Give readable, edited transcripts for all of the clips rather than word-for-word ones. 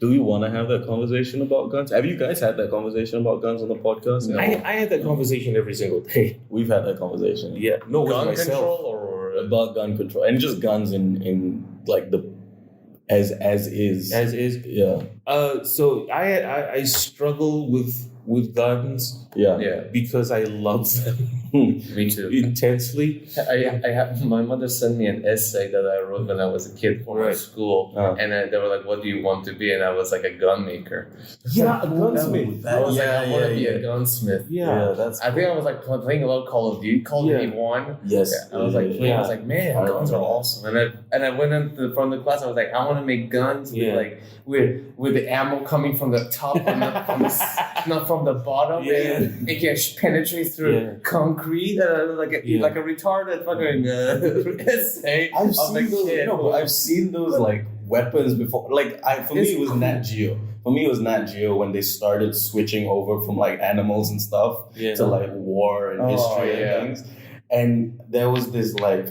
Do we want to have that conversation about guns? Have you guys had that conversation about guns on the podcast? No. I had that conversation every single day. We've had that conversation. Yeah. No, with gun myself. control or About gun control and just guns in like the as is. As is. Yeah. So I struggle with guns. Yeah. Because I love them me too. intensely. I have my mother sent me an essay that I wrote when I was a kid for my Right. school, and they were like, "What do you want to be?" And I was like, "A gun maker." Yeah, a gunsmith. I was like, Yeah, "I want to be yeah. a gunsmith." Yeah. That's I think I was like playing a lot of Call of Duty. Call of Duty 1. yes. Yeah, I was like, playing, I was like, man, I guns are remember that. awesome. And I went in from the class. I was like, I want to make guns Yeah. with the ammo coming from the top and not from the bottom. Yeah. And it can penetrate through concrete. Like a retarded fucking essay. I've of seen the those. kid. No, but I've seen those like weapons before. Like for me, it was Nat Geo. For me, it was Nat Geo when they started switching over from like animals and stuff to like war and history and things. And there was this like,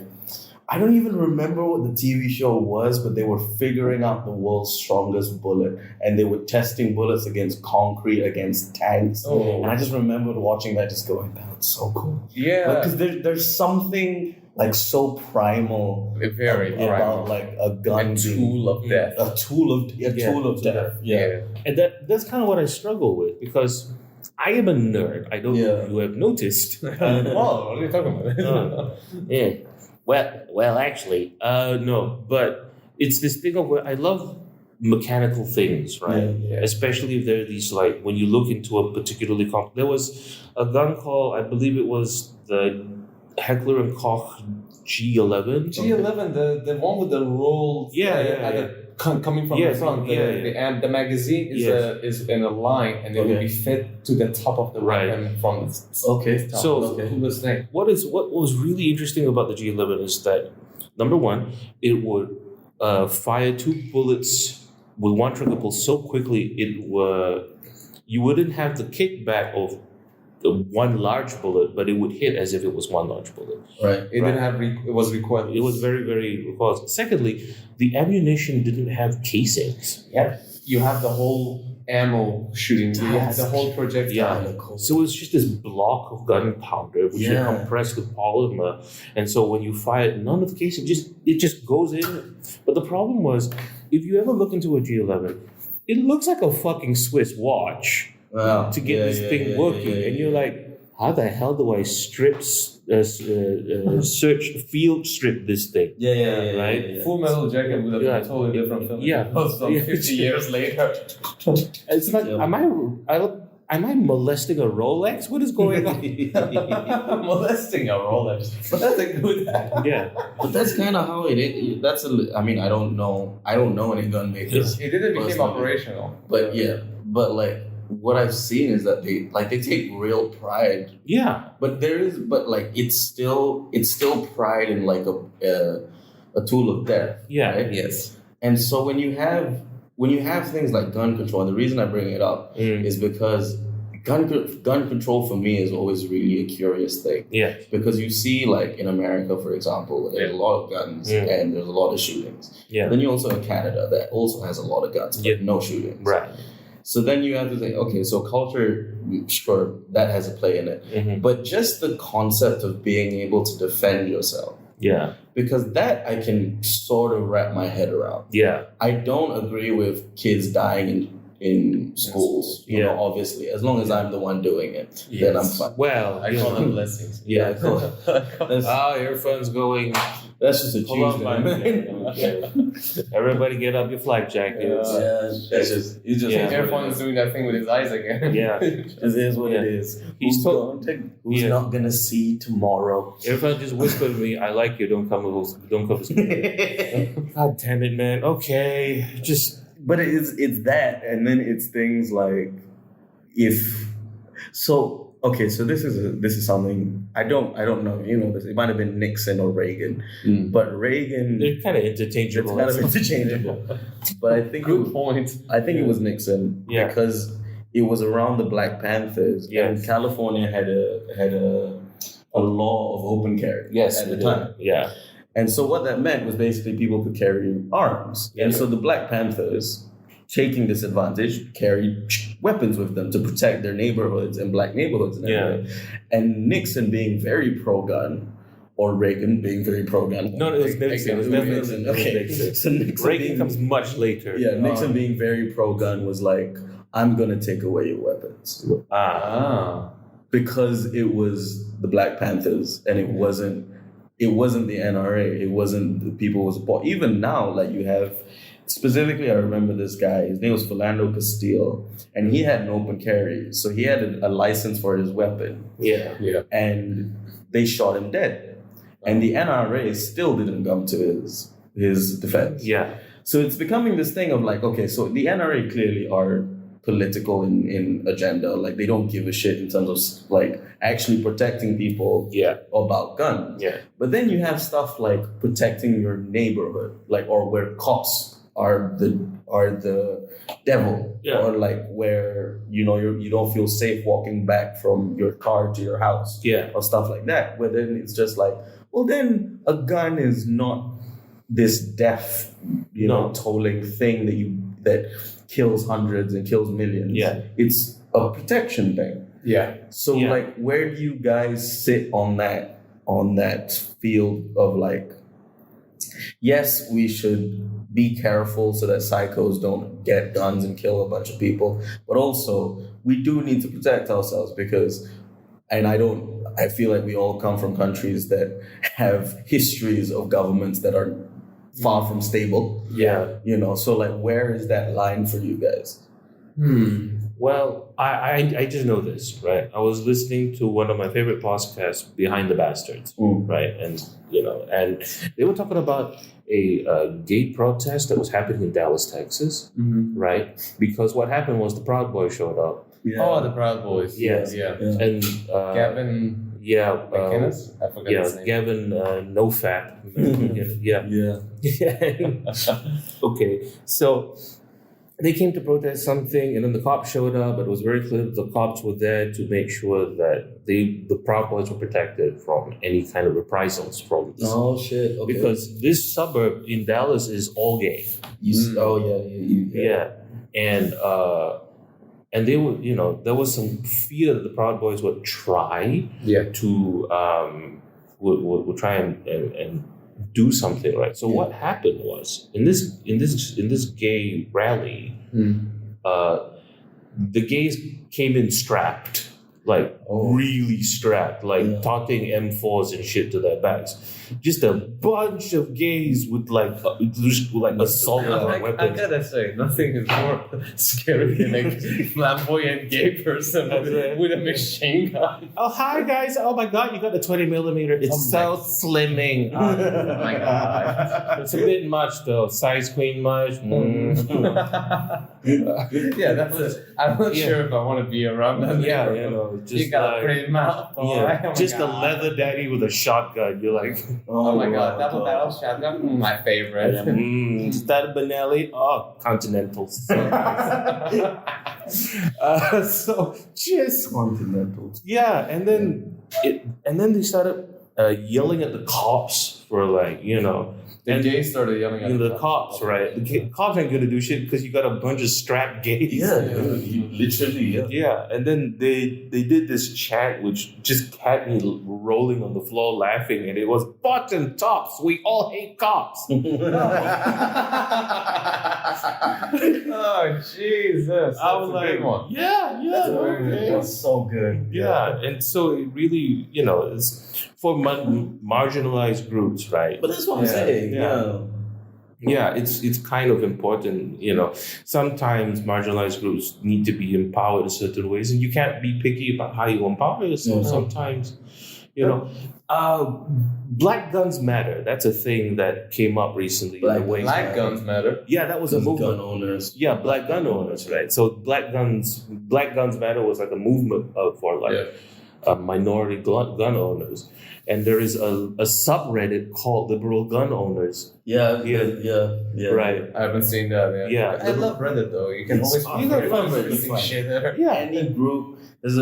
I don't even remember what the TV show was, but they were figuring out the world's strongest bullet, and they were testing bullets against concrete, against tanks. Oh. And I just remembered watching that, just going, "That's so cool." Yeah. Because there's something like so primal Very about primal. like a gun, A tool of death. a tool of death. Yeah. And that's kind of what I struggle with, because I am a nerd. I don't know if you have noticed. What are you talking about? Yeah. Well, actually, no. But it's this thing of where I love mechanical things, right? Yeah. Especially if there are these, like, when you look into a particularly there was a gun called, I believe it was the Heckler and Koch G11. G11, the one with the rolls. Coming from the front. The magazine is in a line, and it will be fit to the top of the weapon from the top. So Coolest thing. what was really interesting about the G11 is that, number one, it would fire 2 bullets with one trigger pull so quickly you wouldn't have the kickback of the one large bullet, but it would hit as if it was one large bullet. Right. It didn't have. It was recoiled. It was very, very recoiled. Secondly, the ammunition didn't have casings. Yeah. You have the whole ammo shooting. You have the whole projectile. Yeah. So it's just this block of gunpowder which you compress with polymer, and so when you fire it, none of the casing just goes in. But the problem was, if you ever look into a G11, it looks like a fucking Swiss watch. Wow. To get this thing working, and you're like, how the hell do I search field strip this thing? Right? Full Metal Jacket would have been a totally different film. Yeah. 50 years later. It's like, am I molesting a Rolex? What is going on? Molesting a Rolex. But that's a good Yeah. But that's kind of how it is. I mean, I don't know any gun makers. It didn't become operational. But but like what I've seen is that they take real pride. Yeah. But it's still pride in like a tool of death. Yeah. Right? Yes. And so when you have things like gun control, and the reason I bring it up is because gun control for me is always really a curious thing. Yeah. Because you see, like in America, for example, there's a lot of guns and there's a lot of shootings. Yeah. Then you also have Canada that also has a lot of guns, but no shootings. Right. So then you have to think, okay, so culture, sure, that has a play in it. Mm-hmm. But just the concept of being able to defend yourself. Yeah. Because that I can sort of wrap my head around. Yeah. I don't agree with kids dying in schools. You know, obviously. As long as I'm the one doing it, then I'm fine. Well, I call them blessings. Yeah, I call it. earphones going. That's just a Hold on, Tuesday. Everybody get up your flak jackets. That's just Earphone is doing that thing with his eyes again. Yeah. It is what it is. Who's Who's not gonna see tomorrow? Earphone just whispered to me, "I like you. Don't come with God damn it, man. Okay, just." But it's that, and then it's things like so this is something I don't know if you know this. It might have been Nixon or Reagan, but Reagan, they're kind of interchangeable. It's kind of interchangeable. But I think Good point. I think it was Nixon because it was around the Black Panthers, and California had a law of open carry at the time. Yeah. And so what that meant was basically people could carry arms. And so the Black Panthers taking this advantage, carried weapons with them to protect their neighborhoods and black neighborhoods and everything. And Nixon being very pro-gun, or Reagan being very pro-gun. No, it was Nixon. It was definitely Nixon. So Nixon Reagan comes much later. Yeah, Nixon being very pro-gun was like, I'm going to take away your weapons. Because it was the Black Panthers, and it wasn't the NRA. It wasn't the people who was support. Even now, like you have, specifically, I remember this guy. His name was Philando Castile, and he had an open carry, so he had a license for his weapon. Yeah. And they shot him dead, and the NRA still didn't come to his defense. Yeah. So it's becoming this thing of like, okay, so the NRA clearly are political in agenda. Like they don't give a shit in terms of like actually protecting people about guns. Yeah. But then you have stuff like protecting your neighborhood, like, or where cops are the devil, or like where you don't feel safe walking back from your car to your house, or stuff like that. Where then it's just like, well, then a gun is not this death, tolling thing that kills hundreds and kills millions. Yeah. It's a protection thing. Yeah. So like, where do you guys sit on that field of like, yes, we should be careful so that psychos don't get guns and kill a bunch of people, but also we do need to protect ourselves because, and I feel like we all come from countries that have histories of governments that are far from stable. Yeah. So like, where is that line for you guys? Well, I just know this, right? I was listening to one of my favorite podcasts, Behind the Bastards, right? And, and they were talking about a gay protest that was happening in Dallas, Texas, right? Because what happened was the Proud Boys showed up. Yeah. Oh, the Proud Boys. Yes. Yeah. And Gavin... McInnes? I forgot his name. Gavin NoFap. Okay, so they came to protest something, and then the cops showed up, but it was very clear that the cops were there to make sure that the Proud Boys were protected from any kind of reprisals from this. Oh, shit. Okay. Because this suburb in Dallas is all gay. And they were, there was some fear that the Proud Boys would try to would try and do something, right? So what happened was in this gay rally, the gays came in strapped, like really strapped, like toting M4s and shit to their backs. Just a bunch of gays with like assault weapons. I gotta say, nothing is more scary than a flamboyant gay person with a machine gun. Oh, hi guys! Oh my god, you got the 20 millimeter. It's so slimming. Oh my god, it's a bit much though. Size queen much. Yeah, I'm not sure if I want to be around that. Just you got a pretty mouth. Just a leather daddy with a shotgun. You're like, oh my god, double barrel shotgun, my favorite. Is that a Benelli? Oh, Continentals. So just Continentals. Yeah, and then they started yelling at the cops for The gays started yelling at the cops, right? The cops ain't gonna do shit because you got a bunch of strapped gays. You literally, Yeah, and then they did this chant which just had me rolling on the floor laughing, and it was button tops. We all hate cops. Oh Jesus! I was like, good one. That's so good. Yeah, and so it really, it's for marginalized groups, right? But that's what I'm saying. Yeah, it's kind of important, Sometimes marginalized groups need to be empowered in certain ways, and you can't be picky about how you empower yourself. Sometimes, Black Guns Matter. That's a thing that came up recently. Black Guns Matter. Yeah, that was a movement. Gun owners. Yeah, Black gun owners, right? So Black Guns Matter was like a movement for minority gun owners. And there is a subreddit called Liberal Gun Owners. Yeah. Right. I haven't seen that. Yeah. I love Reddit though. You can always find interesting shit there. Yeah. Any group. There's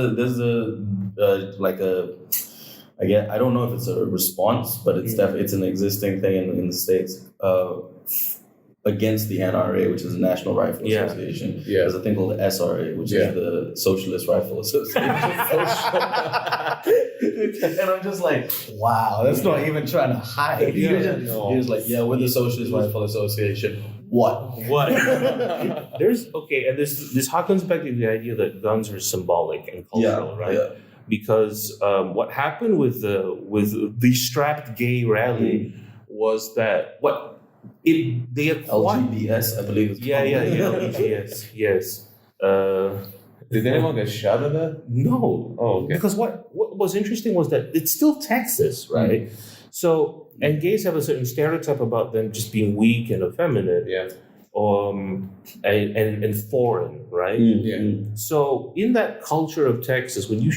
again, I don't know if it's a response, but it's definitely it's an existing thing in the States. against the NRA, which is the National Rifle Association. Yeah. There's a thing called the SRA, which is the Socialist Rifle Association. And I'm just like, wow, that's not even trying to hide. You're just like, yeah, we're the Socialist Rifle Association. What? This harkens back to the idea that guns are symbolic and cultural, right? Yeah. Because what happened with the strapped gay rally was that they acquired LGBS, I believe. LGBS, yes. Did anyone get shot at that? No. Oh, okay. Because what was interesting was that it's still Texas, right? So, and gays have a certain stereotype about them just being weak and effeminate. Yeah. And foreign, right? Yeah. So in that culture of Texas, when you're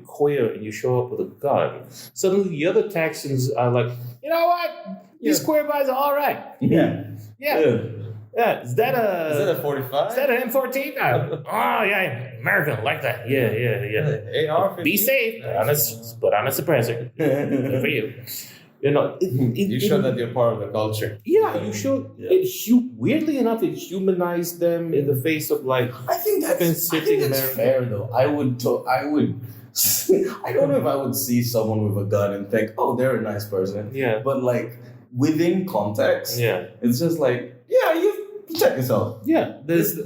queer and you show up with a gun, suddenly the other Texans are like, you know what? These queer guys are all right. Yeah. Is that a 45? Is that an M14? Oh yeah, American like that. Yeah. AR-15. Be safe, but on a suppressor. Good for you. You know, you show that you're part of the culture. Yeah, you show. Weirdly enough, it humanized them in the face of like. I think that's fair though. I don't know if I would see someone with a gun and think, oh, they're a nice person. Yeah. But like within context, it's just like, yeah, you protect yourself. Yeah. There's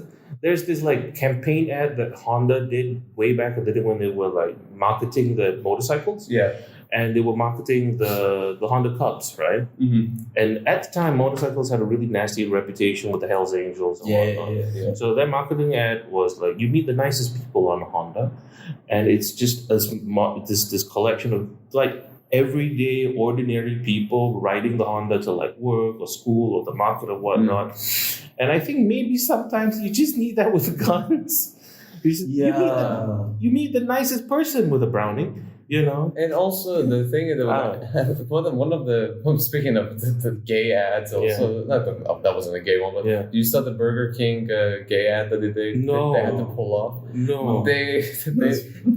this like campaign ad that Honda did way back in the day when they were like marketing the motorcycles. Yeah. And they were marketing the Honda Cubs, right? Mm-hmm. And at the time, motorcycles had a really nasty reputation with the Hells Angels and whatnot. Yeah. So their marketing ad was like, you meet the nicest people on Honda, and it's just this collection of like everyday, ordinary people riding the Honda to like work or school or the market or whatnot. And I think maybe sometimes you just need that with guns. You meet the nicest person with a Browning. You know, and also the thing is one of the speaking of the gay ads, also that wasn't a gay one, but you saw the Burger King gay ad that they had to pull off. No, they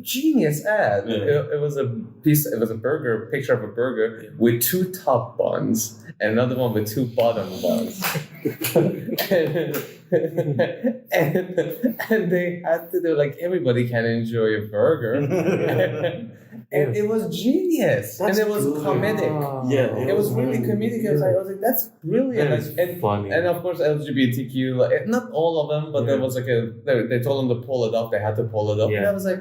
genius ad. It was a picture of a burger with 2 top buns and another one with 2 bottom buns. and they had to do like everybody can enjoy a burger. And it was genius. And it was comedic. It was really comedic. I was like, that's brilliant. And funny. And of course, LGBTQ, like, not all of them, but there was like they told them to pull it up. They had to pull it up. And I was like,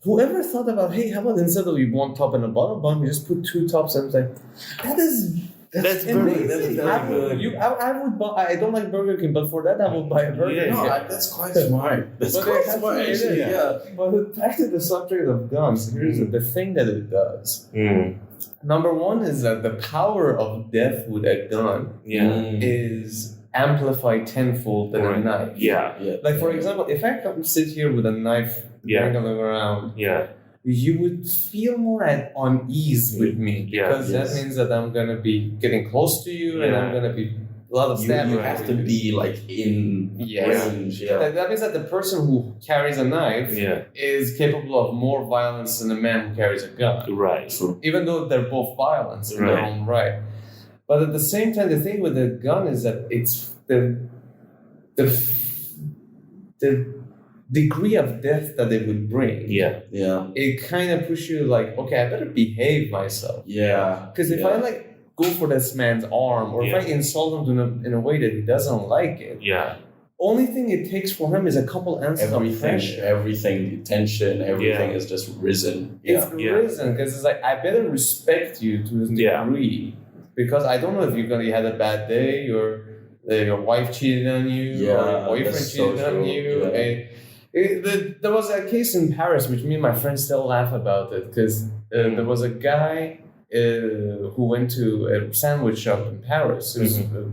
whoever thought about, hey, how about instead of 1 top and a bottom bun, we just put 2 tops? And I was like, that's amazing. I would buy. I don't like Burger King, but for that I would buy a burger. That's quite smart. That's quite smart. But back to the subject of guns. Here's the thing that it does. Number one is that the power of death with a gun is amplified tenfold than a knife. Like for example, if I come sit here with a knife dangling around, you would feel more at unease with me because that means that I'm gonna be getting close to you and I'm gonna be a lot of stabbing. You have to be like in range. That means that the person who carries a knife is capable of more violence than the man who carries a gun. Right. Even though they're both violence in their own right. But at the same time, the thing with the gun is that it's the degree of death that it would bring. It kind of pushes you like, okay, I better behave myself. Because if I like go for this man's arm or if I insult him in a way that he doesn't like it, only thing it takes for him is a couple ounces of pressure. Everything, tension, everything is just risen. It's risen because it's like, I better respect you to a degree because I don't know if you had a bad day or your wife cheated on you or your boyfriend cheated on you. There was a case in Paris, which me and my friends still laugh about it, because there was a guy who went to a sandwich shop in Paris.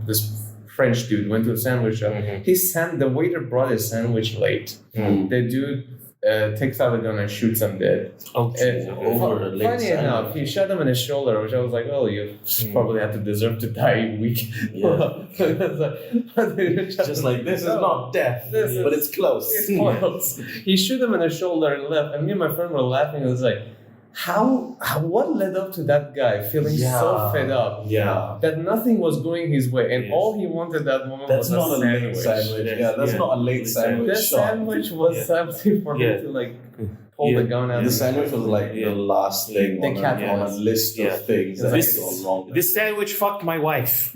This French dude went to a sandwich shop. The waiter brought his sandwich late. The dude takes out a gun and shoots him dead. Funny enough, he shot him in his shoulder, which I was like, oh, you probably have to deserve to die weak. Just like, this is not death, but it's close. It's close. He shot him in the shoulder and left, and me and my friend were laughing. It was like, what led up to that guy feeling so fed up that nothing was going his way, and all he wanted that moment was a sandwich. That's not a late sandwich. The sandwich was something for him to like pull the gun out. The sandwich was like the last thing on a list of things that had gone wrong. This sandwich fucked my wife.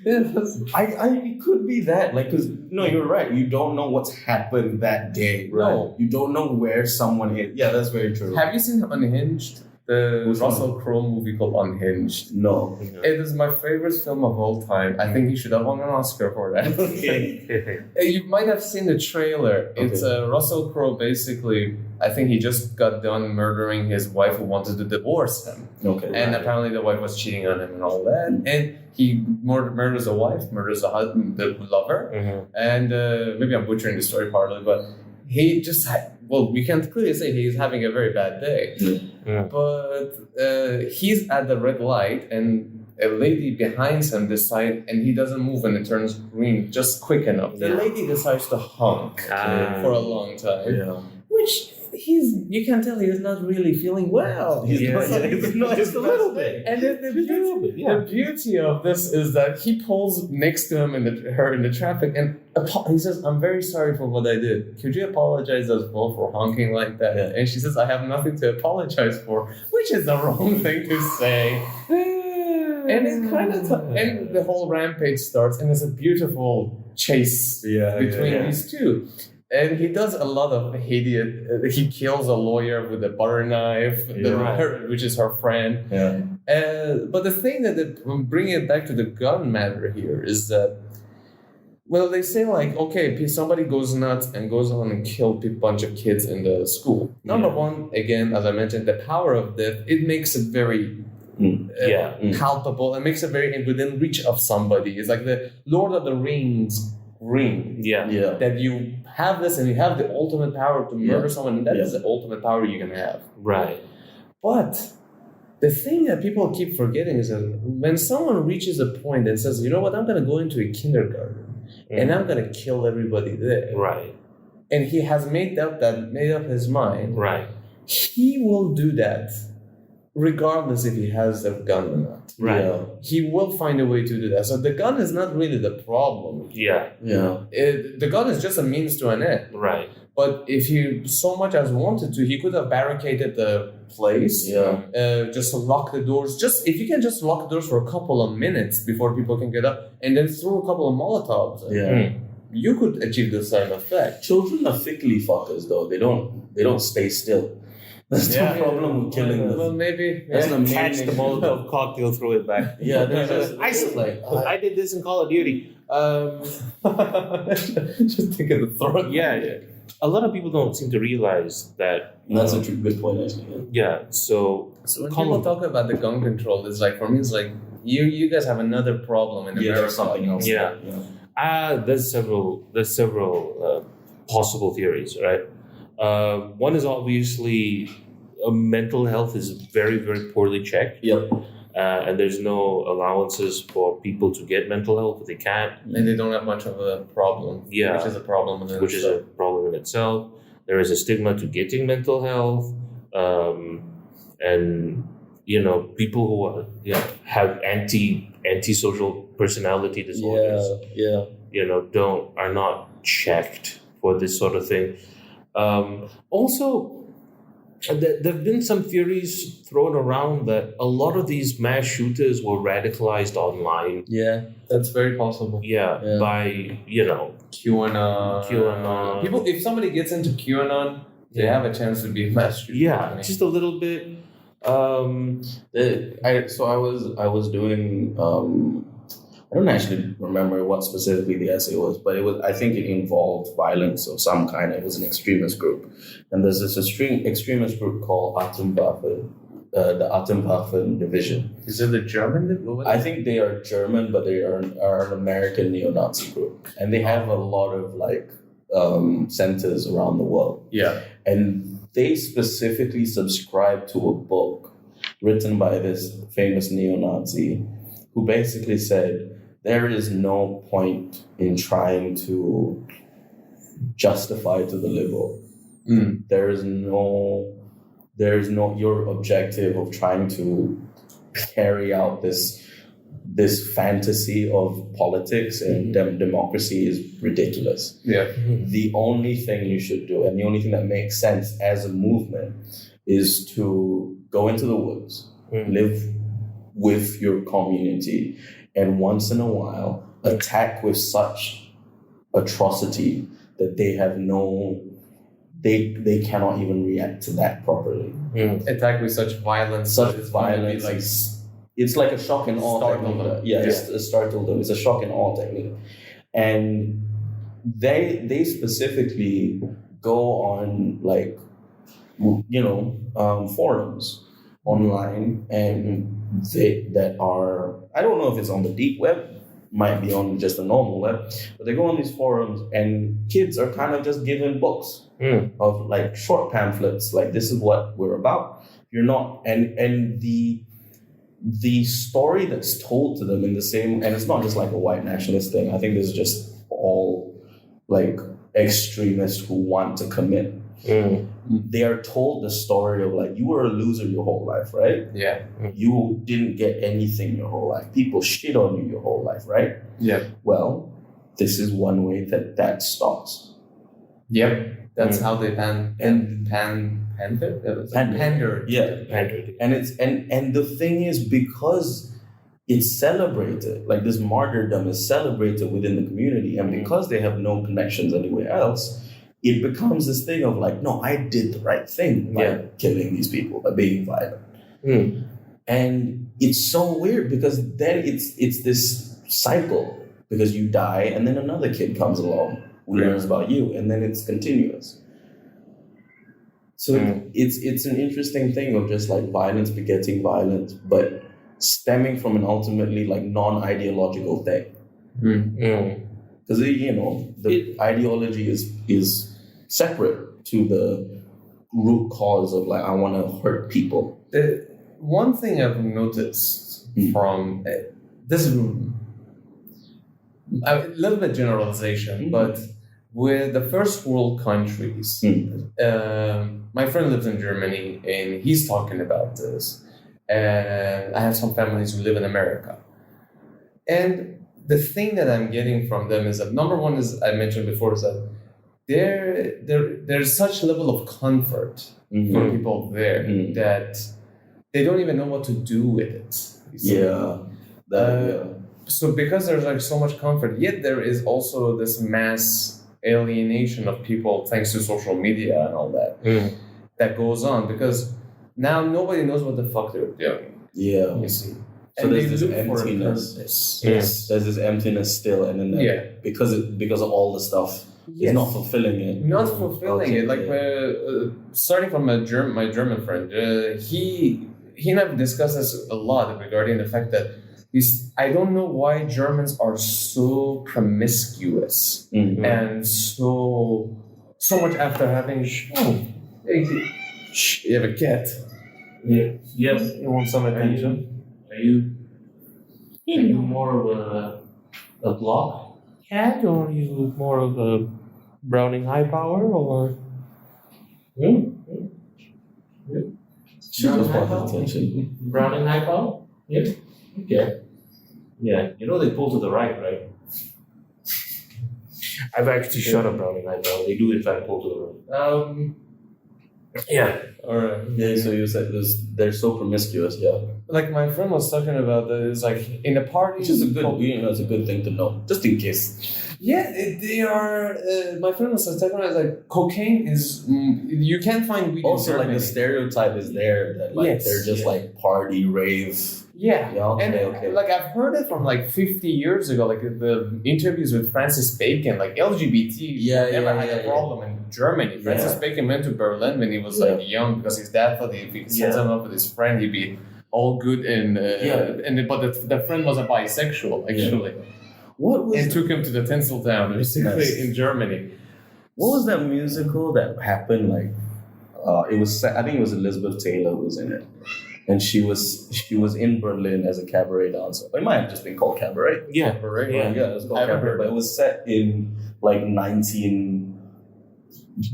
It could be that, like, because no, you're right. You don't know what's happened that day. Right. No. You don't know where someone hit. Yeah, that's very true. Have you seen Unhinged? The Russell Crowe movie called Unhinged. No. It is my favorite film of all time. I think he should have won an Oscar for that. You might have seen the trailer. It's Russell Crowe basically, I think he just got done murdering his wife who wanted to divorce him. And apparently the wife was cheating on him and all that. And he murders a wife, murders a husband, the lover. And maybe I'm butchering the story partly, but he just we can clearly say he's having a very bad day. But he's at the red light and a lady behind him decides, and he doesn't move and it turns green just quick enough. The lady decides to honk for a long time, which you can tell he's not really feeling well. Just a little bit. And the beauty of this is that he pulls next to him her in the traffic and he says, "I'm very sorry for what I did. Could you apologize as well for honking like that?" And she says, "I have nothing to apologize for," which is the wrong thing to say. And it kind of and the whole rampage starts, and it's a beautiful chase between these two. And he does a lot of idiot. He kills a lawyer with a butter knife, which is her friend. But the thing bringing it back to the gun matter here is that, well, they say like, okay, somebody goes nuts and goes on and kills a bunch of kids in the school. Number one, again, as I mentioned, the power of death, it makes it very palpable. It makes it very within reach of somebody. It's like the Lord of the Rings ring. That you have this and you have the ultimate power to murder someone, and that is the ultimate power you can have. Right. But the thing that people keep forgetting is that when someone reaches a point and says, you know what, I'm going to go into a kindergarten and I'm going to kill everybody there. Right. And he has made up his mind. Right. He will do that regardless if he has a gun or not. Right. He will find a way to do that. So the gun is not really the problem. The gun is just a means to an end. Right. But if he so much as wanted to, he could have barricaded the place. Just lock the doors. If you can just lock the doors for a couple of minutes before people can get up, and then throw a couple of Molotovs. You could achieve the same effect. Children are fickly fuckers, though. They don't stay still. That's the problem with killing them. Well, maybe catch the Molotov cocktail, throw it back. They're just I did this in Call of Duty. Just take it to throw it. A lot of people don't seem to realize that. That's a good point, actually. So when people talk about the gun control, it's like, for me, it's like you guys have another problem in America. There's something else. There's several possible theories, right? One is obviously mental health is very, very poorly checked. And there's no allowances for people to get mental health if they can't. And they don't have much of a problem. Which is a problem in itself. There is a stigma to getting mental health. And, people who have antisocial personality disorders, are not checked for this sort of thing. Also, there have been some theories thrown around that a lot of these mass shooters were radicalized online. That's very possible. By, QAnon. People, if somebody gets into QAnon, they have a chance to be a mass shooter. Just a little bit. I was doing I don't actually remember what specifically the essay was, but I think it involved violence of some kind. It was an extremist group. And there's this extremist group called Atomwaffen, the Atomwaffen division. Is it a German? I think they are German, but they are an American neo-Nazi group. And they have a lot of centers around the world. And they specifically subscribe to a book written by this famous neo-Nazi who basically said, there is no point in trying to justify to the liberal. There is no there's no your objective of trying to carry out this fantasy of politics and democracy is ridiculous. Yeah. The only thing you should do, and the only thing that makes sense as a movement, is to go into the woods, live with your community, and once in a while attack with such atrocity that they have they cannot even react to that properly. Attack with such violence. It's like a shock and awe technique. It's a startle them. It's a shock and awe technique, and they specifically go on like forums online, and that are, I don't know if it's on the deep web, might be on just the normal web, but they go on these forums and kids are kind of just given books of like short pamphlets, like this is what we're about. You're not, and the story that's told to them in the same, and it's not just like a white nationalist thing. I think this is just all like extremists who want to commit. They are told the story of like, you were a loser your whole life, right? Yeah. You didn't get anything your whole life. People shit on you your whole life, right? Yeah. Well, this is one way that stops. Yep. That's how they pander. Yeah. And it's and the thing is, because it's celebrated, like this martyrdom is celebrated within the community, and because they have no connections anywhere else, it becomes this thing of like, no, I did the right thing by killing these people, by being violent. And it's so weird because then it's this cycle, because you die and then another kid comes along who learns about you, and then it's continuous. So it's an interesting thing of just like violence begetting violence, but stemming from an ultimately like non-ideological thing. Because the ideology is separate to the root cause of like, I want to hurt people. One thing I've noticed from this is a little bit generalization, but with the first world countries, my friend lives in Germany and he's talking about this, and I have some families who live in America, and the thing that I'm getting from them is that number one is, I mentioned before, is that there's such level of comfort for people there that they don't even know what to do with it. So because there's like so much comfort, yet there is also this mass alienation of people thanks to social media and all that that goes on, because now nobody knows what the fuck they're doing. You see. So and there's this emptiness. Yes. There's this emptiness still, and then because of all the stuff, it's not fulfilling it. Not fulfilling it. Like starting from my German friend, he and I've discussed this a lot regarding the fact that I don't know why Germans are so promiscuous and so much after having. You have a cat. Yeah. Yes. You want some attention? Are you more of a block cat, or are you more of a Browning high power, or? She just wants attention. Browning high power? Yeah. Okay. Yeah. They pull to the right? I've actually shot a Browning high power. They do in fact pull to the right. Yeah. All right. Yeah. So you said they're so promiscuous. Yeah. Like my friend was talking about that. It's like in a party, which is a good, it's a good thing to know, just in case. Yeah, they are. My friend was talking about like cocaine is. You can't find weed. Also, like the stereotype is there that like they're just like party rave. Yeah. Okay. Like I've heard it from like 50 years ago, like the interviews with Francis Bacon, like LGBT never had a problem in Germany. Francis Bacon went to Berlin when he was like young because his dad thought if he set him up with his friend, he'd be all good but the friend was a bisexual actually. And took him to the Tinseltown, basically in Germany. What was that musical that happened? Like, it was. I think it was Elizabeth Taylor who was in it, and she was in Berlin as a cabaret dancer. It might have just been called cabaret. Yeah, cabaret. Yeah, it was called cabaret. But it was set in like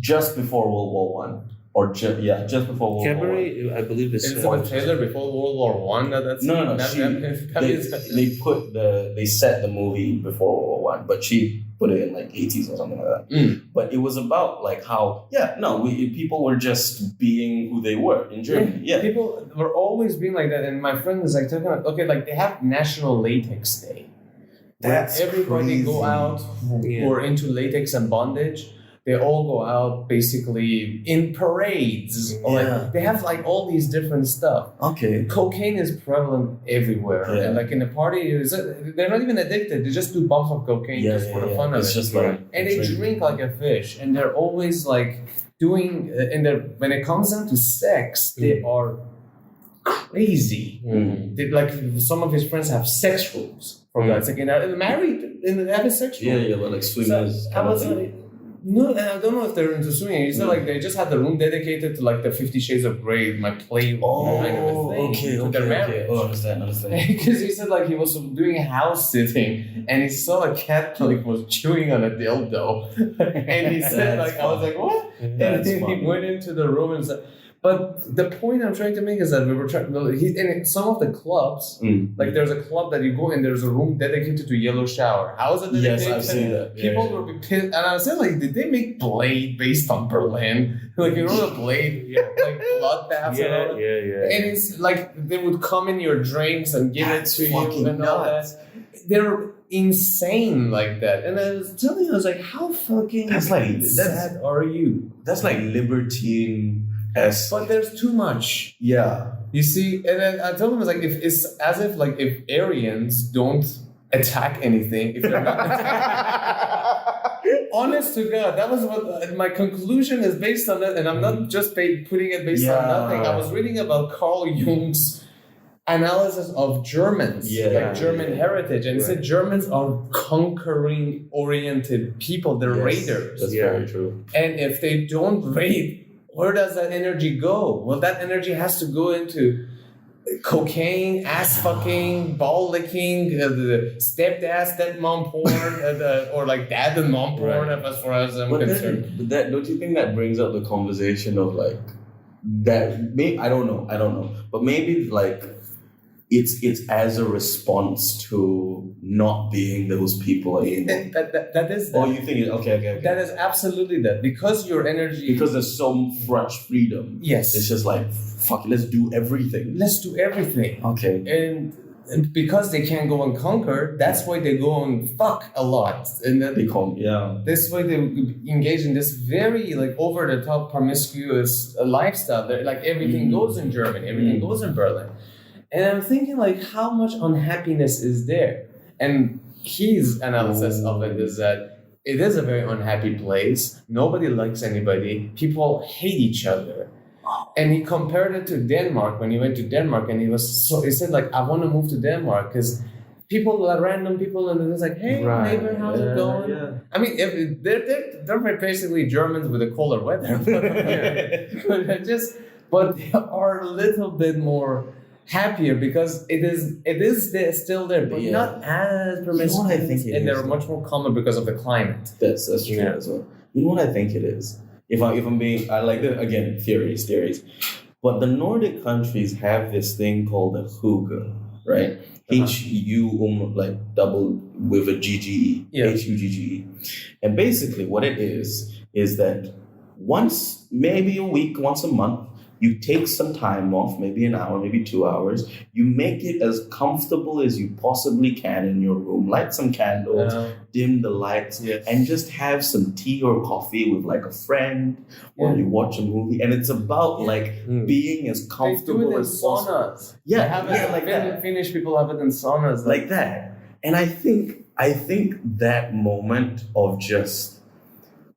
just before World War I, or just before World War I. Cabaret, I believe, is Elizabeth Taylor before World War One. That's No. They set the movie before World War I, but she put it in like 80s or something like that. But it was about like how people were just being who they were in Germany. Yeah, people were always being like that. And my friend was like talking about, okay, like they have National Latex Day. That's everybody crazy. Go out who are into latex and bondage. They all go out basically in parades. Like, they have like all these different stuff. Okay. Cocaine is prevalent everywhere. Yeah. And like in a party, they're not even addicted. They just do bumps of cocaine just for the fun of it. It's just like and they drink like a fish. And they're always like doing, when it comes down to sex, they are crazy. They, like some of his friends have sex rooms for that. It's like married and they have a sex room. Yeah, like swimmers. So I was like, no, and I don't know if they're into swimming. He said like they just had the room dedicated to like the 50 Shades of Grey, my play kind of a thing. Okay. Oh, understand. Because he said like he was doing house sitting and he saw a cat like was chewing on a dildo, and he said like I was like what? And then he went into the room and said. But the point I'm trying to make is that we were trying. In some of the clubs, like there's a club that you go in, there's a room dedicated to yellow shower. How is it dedicated? Yes, I've seen that. People would be pissed, and I said, like, did they make Blade based on Berlin? Like, you know the Blade, like bloodbaths and all that. Yeah. And it's like they would come in your drinks and give it to you and all that. They're insane like that. And I was telling you, I was like, how fucking sad are you? That's like libertine. But there's too much. Yeah. You see, and then I told him, it's like, if it's as if like if Aryans don't attack anything, if they're not honest to God, that was what my conclusion is based on that, and I'm not just putting it based on nothing. I was reading about Carl Jung's analysis of Germans, German heritage, and he said Germans are conquering-oriented people. They're raiders. That's very true. And if they don't raid, where does that energy go? Well, that energy has to go into cocaine, ass fucking, ball licking, the stepmom porn, or like dad and mom porn, as far as I'm concerned. Don't you think that brings up the conversation of like that? I don't know, but maybe like it's as a response to not being those people anymore. That is that. Oh, you think okay. That is absolutely that, because your energy, because there's so much freedom. Yes, it's just like fuck. Let's do everything. Okay, and because they can't go and conquer, that's why they go and fuck a lot, and then this way they engage in this very like over the top promiscuous lifestyle. They're, like everything goes in Germany, everything goes in Berlin. And I'm thinking, like, how much unhappiness is there? And his analysis of it is that it is a very unhappy place. Nobody likes anybody. People hate each other. And he compared it to Denmark when he went to Denmark, and he said, like, I want to move to Denmark because random people, and it's like, hey, neighbor, how's it going? Yeah. I mean, they're basically Germans with a colder weather. But they are a little bit more happier because it is there, still there, but not as promiscuous. You know what I think and they're much more common because of the climate. That's true as well. You know what I think it is? If I'm being, I like that again, theories. But the Nordic countries have this thing called a hygge, right? H-U like double with a GGE. H-U-G-G-E. And basically what it is that once, maybe a week, once a month, you take some time off, maybe an hour, maybe 2 hours. You make it as comfortable as you possibly can in your room. Light some candles, dim the lights, and just have some tea or coffee with like a friend, or you watch a movie. And it's about like being as comfortable as possible. Like that. Finnish people have it in saunas. Like that. And I think that moment of just,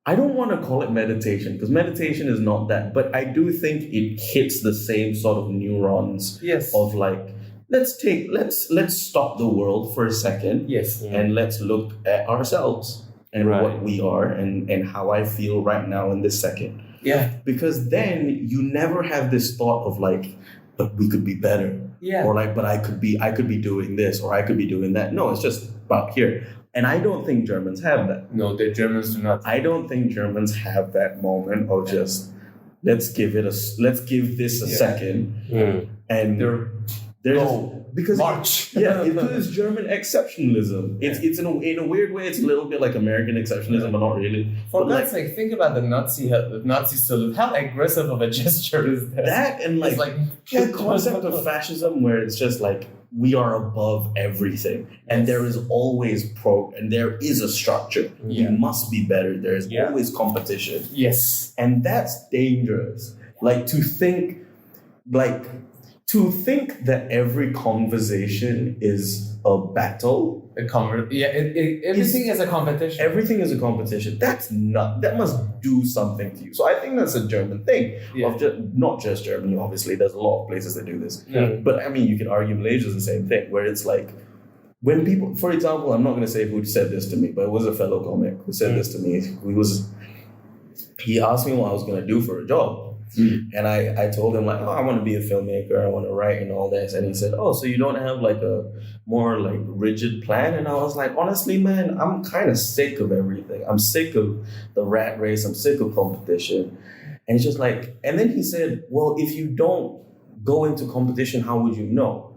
I don't want to call it meditation because meditation is not that, but I do think it hits the same sort of neurons of like, let's stop the world for a second and let's look at ourselves and what we are and how I feel right now in this second. Yeah. Because then you never have this thought of like, but we could be better. Yeah. Or like, but I could be doing this or I could be doing that. No, it's just about here. And I don't think Germans have that. No, the Germans do not. I don't think Germans have that moment of just, let's give this a second, and there's because March. it's German exceptionalism. It's in a weird way, it's a little bit like American exceptionalism, but not really. For God's sake, think about the Nazi salute. How aggressive of a gesture is that? That and like the concept of fascism, where it's just like we are above everything, and there is always and there is a structure. We must be better. There is always competition. Yes, and that's dangerous. Like to think that every conversation is a battle. Everything is a competition. Everything is a competition. That must do something to you. So I think that's a German thing. Not just Germany, obviously. There's a lot of places that do this. Yeah. But I mean, you can argue Malaysia is the same thing, where it's like, when people, for example, I'm not going to say who said this to me, but it was a fellow comic who said this to me. He asked me what I was going to do for a job. And I told him like, I want to be a filmmaker, I want to write and all this. And he said, so you don't have like a more like rigid plan? And I was like, honestly, man, I'm kind of sick of everything. I'm sick of the rat race. I'm sick of competition. And it's just like, and then he said, well, if you don't go into competition, how would you know?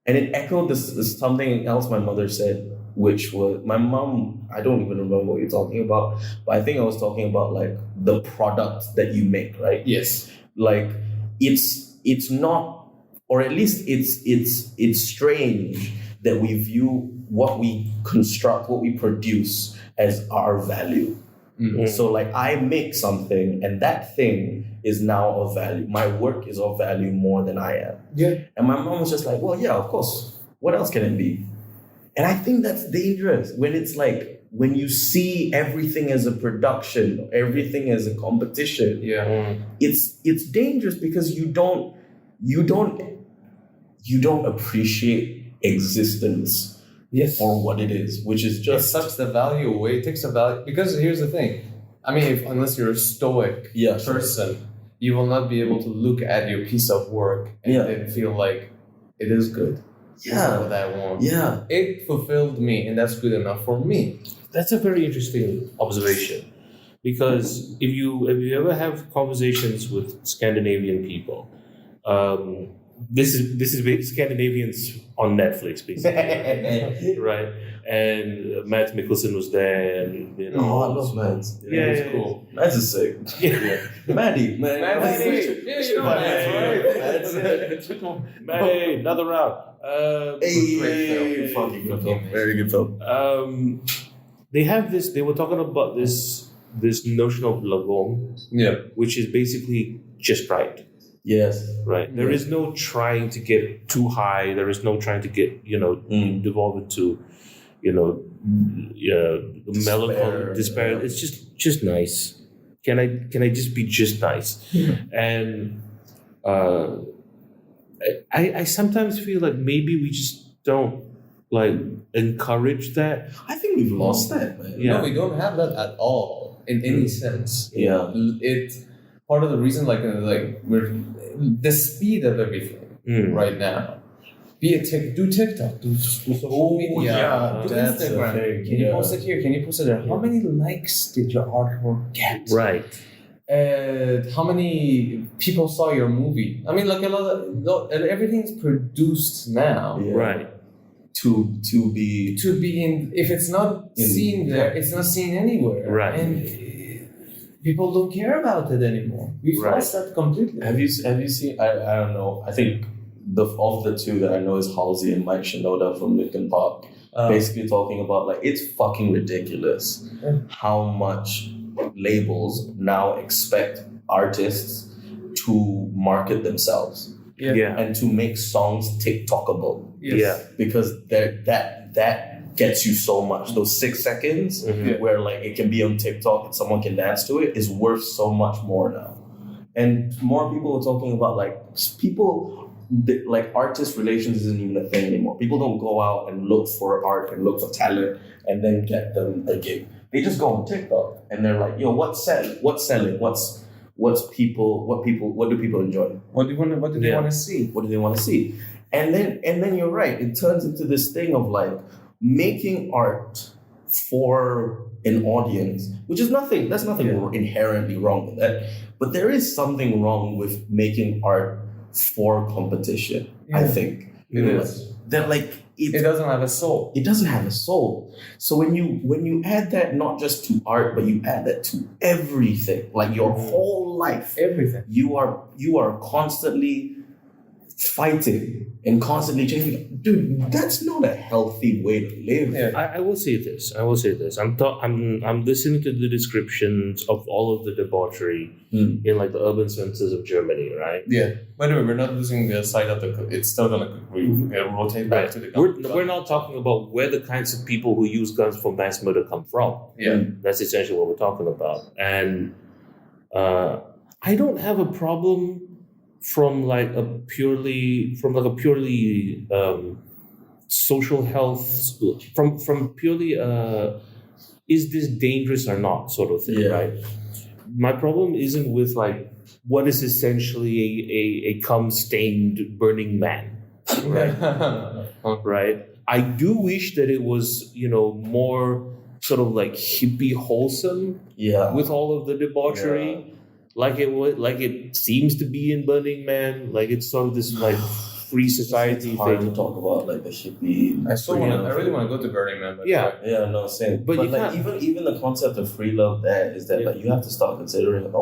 And it echoed this something else my mother said, which was my mom. I don't even remember what you're talking about, but I think I was talking about like the product that you make, right? Yes. Like it's not, or at least it's strange that we view what we construct, what we produce as our value. Mm-hmm. So like I make something and that thing is now of value. My work is of value more than I am. Yeah. And my mom was just like, well, yeah, of course. What else can it be? And I think that's dangerous when it's like, when you see everything as a production, everything as a competition. Yeah. It's dangerous because you don't appreciate existence. Yes. For what it is, which is just... It sucks the value away. It takes the value... Because here's the thing. I mean, unless you're a stoic person, you will not be able to look at your piece of work and then feel like it is good. Yeah. This is what I want. Yeah. It fulfilled me, and that's good enough for me. That's a very interesting observation. Because if you ever have conversations with Scandinavian people, this is Scandinavians on Netflix, basically, right? And Mads Mikkelsen was there, and I love Mads. Yeah, it's cool. Mads is sick. Yeah, Maddie, Maddie, another round. Fucking good film. Very good film. They have this. They were talking about this notion of lagom, which is basically just right. Yes. Right. There is no trying to get too high. There is no trying to get, devolve into, melancholy, despair. It's just nice. Can I just be just nice? And I sometimes feel like maybe we just don't like encourage that. I think we've lost that, man. Yeah. No, we don't have that at all in any sense. Yeah. It's part of the reason, we're the speed of everything right now. Do TikTok, do social media, do Instagram. Can you post it here? Can you post it there? How many likes did your artwork get? Right. How many people saw your movie? I mean, like everything's produced now. Yeah. Right. To be in, if it's not seen there, it's not seen anywhere. Right. And people don't care about it anymore. We've lost that completely. Have you seen? I don't know. I think of the two that I know is Halsey and Mike Shinoda from Linkin Park. Basically talking about like it's fucking ridiculous how much labels now expect artists to market themselves. Yeah. And to make songs TikTokable. Yes. Yeah. Because that gets you so much. Those 6 seconds where like it can be on TikTok and someone can dance to it is worth so much more now. And more people are talking about like artist relations isn't even a thing anymore. People don't go out and look for art and look for talent and then get them a gig. They just go on TikTok and they're like, yo, what's selling? What do people enjoy? What do they want to see? What do they want to see? And then you're right. It turns into this thing of like making art for an audience, which is nothing. There's nothing inherently wrong with that. But there is something wrong with making art for competition. I think it is that it doesn't have a soul. It doesn't have a soul. So when you add that not just to art, but you add that to everything, like your whole life, everything, you are constantly fighting and constantly changing. Dude, that's not a healthy way to live. Yeah. I will say this. I'm listening to the descriptions of all of the debauchery in like the urban centers of Germany, right? Yeah. By the way, we're not losing the sight of the. It's still gonna rotate back to the gun. We're not talking about where the kinds of people who use guns for mass murder come from. Yeah. That's essentially what we're talking about. And I don't have a problem from a purely social health, from purely is this dangerous or not sort of thing, right? My problem isn't with what is essentially a cum-stained burning man, right? Right. I do wish that it was more sort of hippie wholesome, with all of the debauchery. Yeah. Like it seems to be in Burning Man, it's sort of this free society it's hard thing. To talk about the hippie. I really want to go to Burning Man. No, same. But even the concept of free love there is that you have to start considering.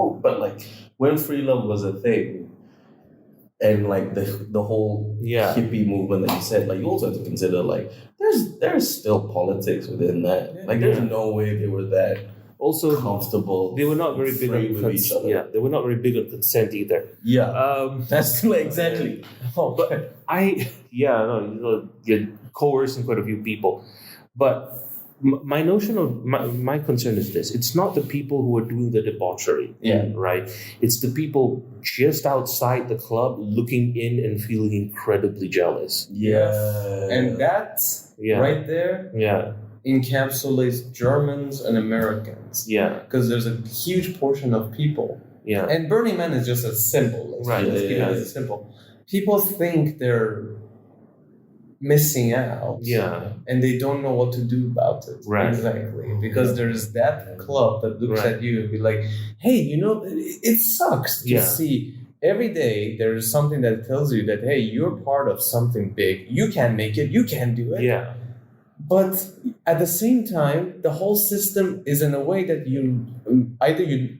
When free love was a thing, and the whole hippie movement that you said, you also have to consider there's still politics within that. There's no way they were that. Also comfortable. They were not very big on each other. Yeah, they were not very big on consent either. Yeah, that's exactly. But you're coercing quite a few people. But my notion of my concern is this: it's not the people who are doing the debauchery, right? It's the people just outside the club looking in and feeling incredibly jealous. Yeah, and that's right there. Encapsulates Germans and Americans. Yeah. Because there's a huge portion of people. Yeah. And Burning Man is just a symbol. Let's keep it as a symbol. People think they're missing out. Yeah. And they don't know what to do about it. Right. Exactly. Because there's that club that looks at you and be like, hey, it sucks to see. Every day there's something that tells you that, hey, you're part of something big. You can make it. You can do it. Yeah. But at the same time, the whole system is in a way that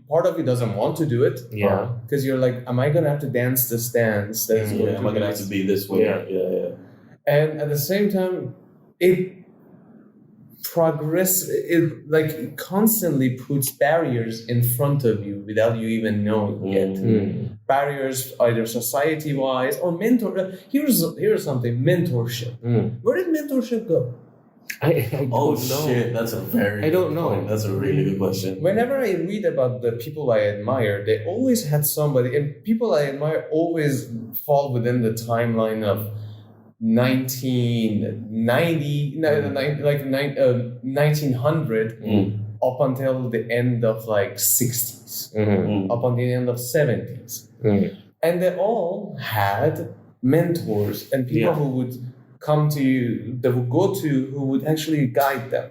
part of you doesn't want to do it. Yeah. Because you're like, am I going to have to dance this dance? Am I going to have to be this way? Yeah. And at the same time, it constantly puts barriers in front of you without you even knowing it. Barriers either society-wise or mentor. Here's something, mentorship. Where did mentorship go? I don't know. Shit, that's a very don't know. Point. That's a really good question. Whenever I read about the people I admire, they always had somebody, and people I admire always fall within the timeline of 1990, 1900 up until the end of 60s, up until the end of 70s. And they all had mentors and people who would come to you, they would go to, who would actually guide them.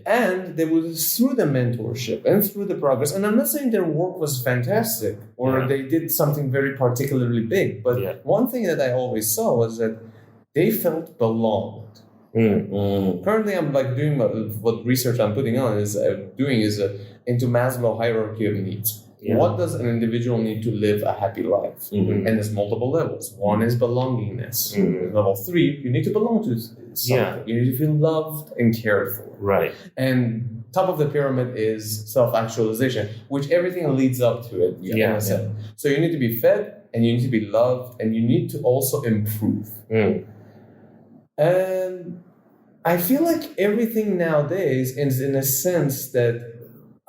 And they would, through the mentorship and through the progress, and I'm not saying their work was fantastic or they did something very particularly big, but one thing that I always saw was that they felt belonged. Currently, I'm doing what research I'm putting on is into Maslow hierarchy of needs. What does an individual need to live a happy life? And there's multiple levels. One is belongingness. Level 3, you need to belong to something. You need to feel loved and cared for. Right. And top of the pyramid is self-actualization, which everything leads up to it. So you need to be fed, and you need to be loved, and you need to also improve. And I feel like everything nowadays is in a sense that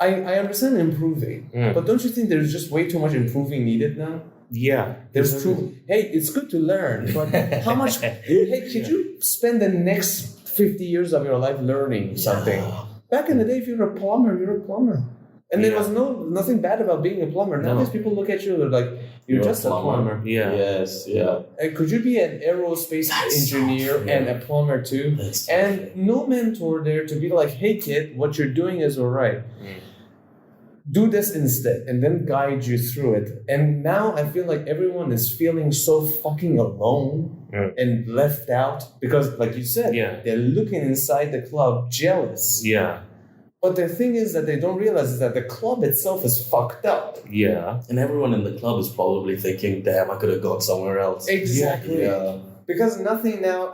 I understand improving, but don't you think there's just way too much improving needed now? Yeah. There's true. Hey, it's good to learn, but how much? Hey, could you spend the next 50 years of your life learning something? Back in the day, if you're a plumber, you're a plumber. And there was nothing bad about being a plumber. Nowadays, people look at you like you're just a plumber. Yeah. Yes. Yeah. Could you be an aerospace engineer and a plumber too? And no mentor there to be like, "Hey kid, what you're doing is alright. Do this instead," and then guide you through it. And now I feel like everyone is feeling so fucking alone and left out because, like you said, they're looking inside the club jealous. Yeah. But the thing is that they don't realize is that the club itself is fucked up. Yeah. And everyone in the club is probably thinking, damn, I could have gone somewhere else. Exactly. Yeah. Because nothing now,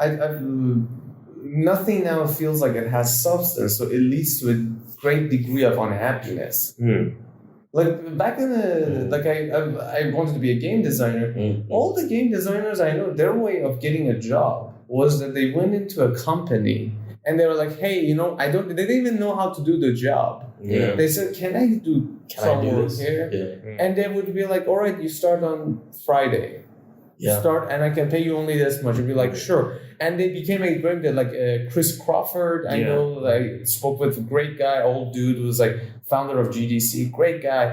nothing now feels like it has substance, so it leads to a great degree of unhappiness. Like back in the, like I wanted to be a game designer. All the game designers I know, their way of getting a job was that they went into a company and they were like, "Hey, they didn't even know how to do the job." Yeah. They said, "Can I do some work here?" Yeah. And they would be like, "All right, you start on Friday. Start, and I can pay you only this much." You'd be like, "Sure." And they became a great, like Chris Crawford. I know, I spoke with a great guy, old dude who was like founder of GDC, great guy.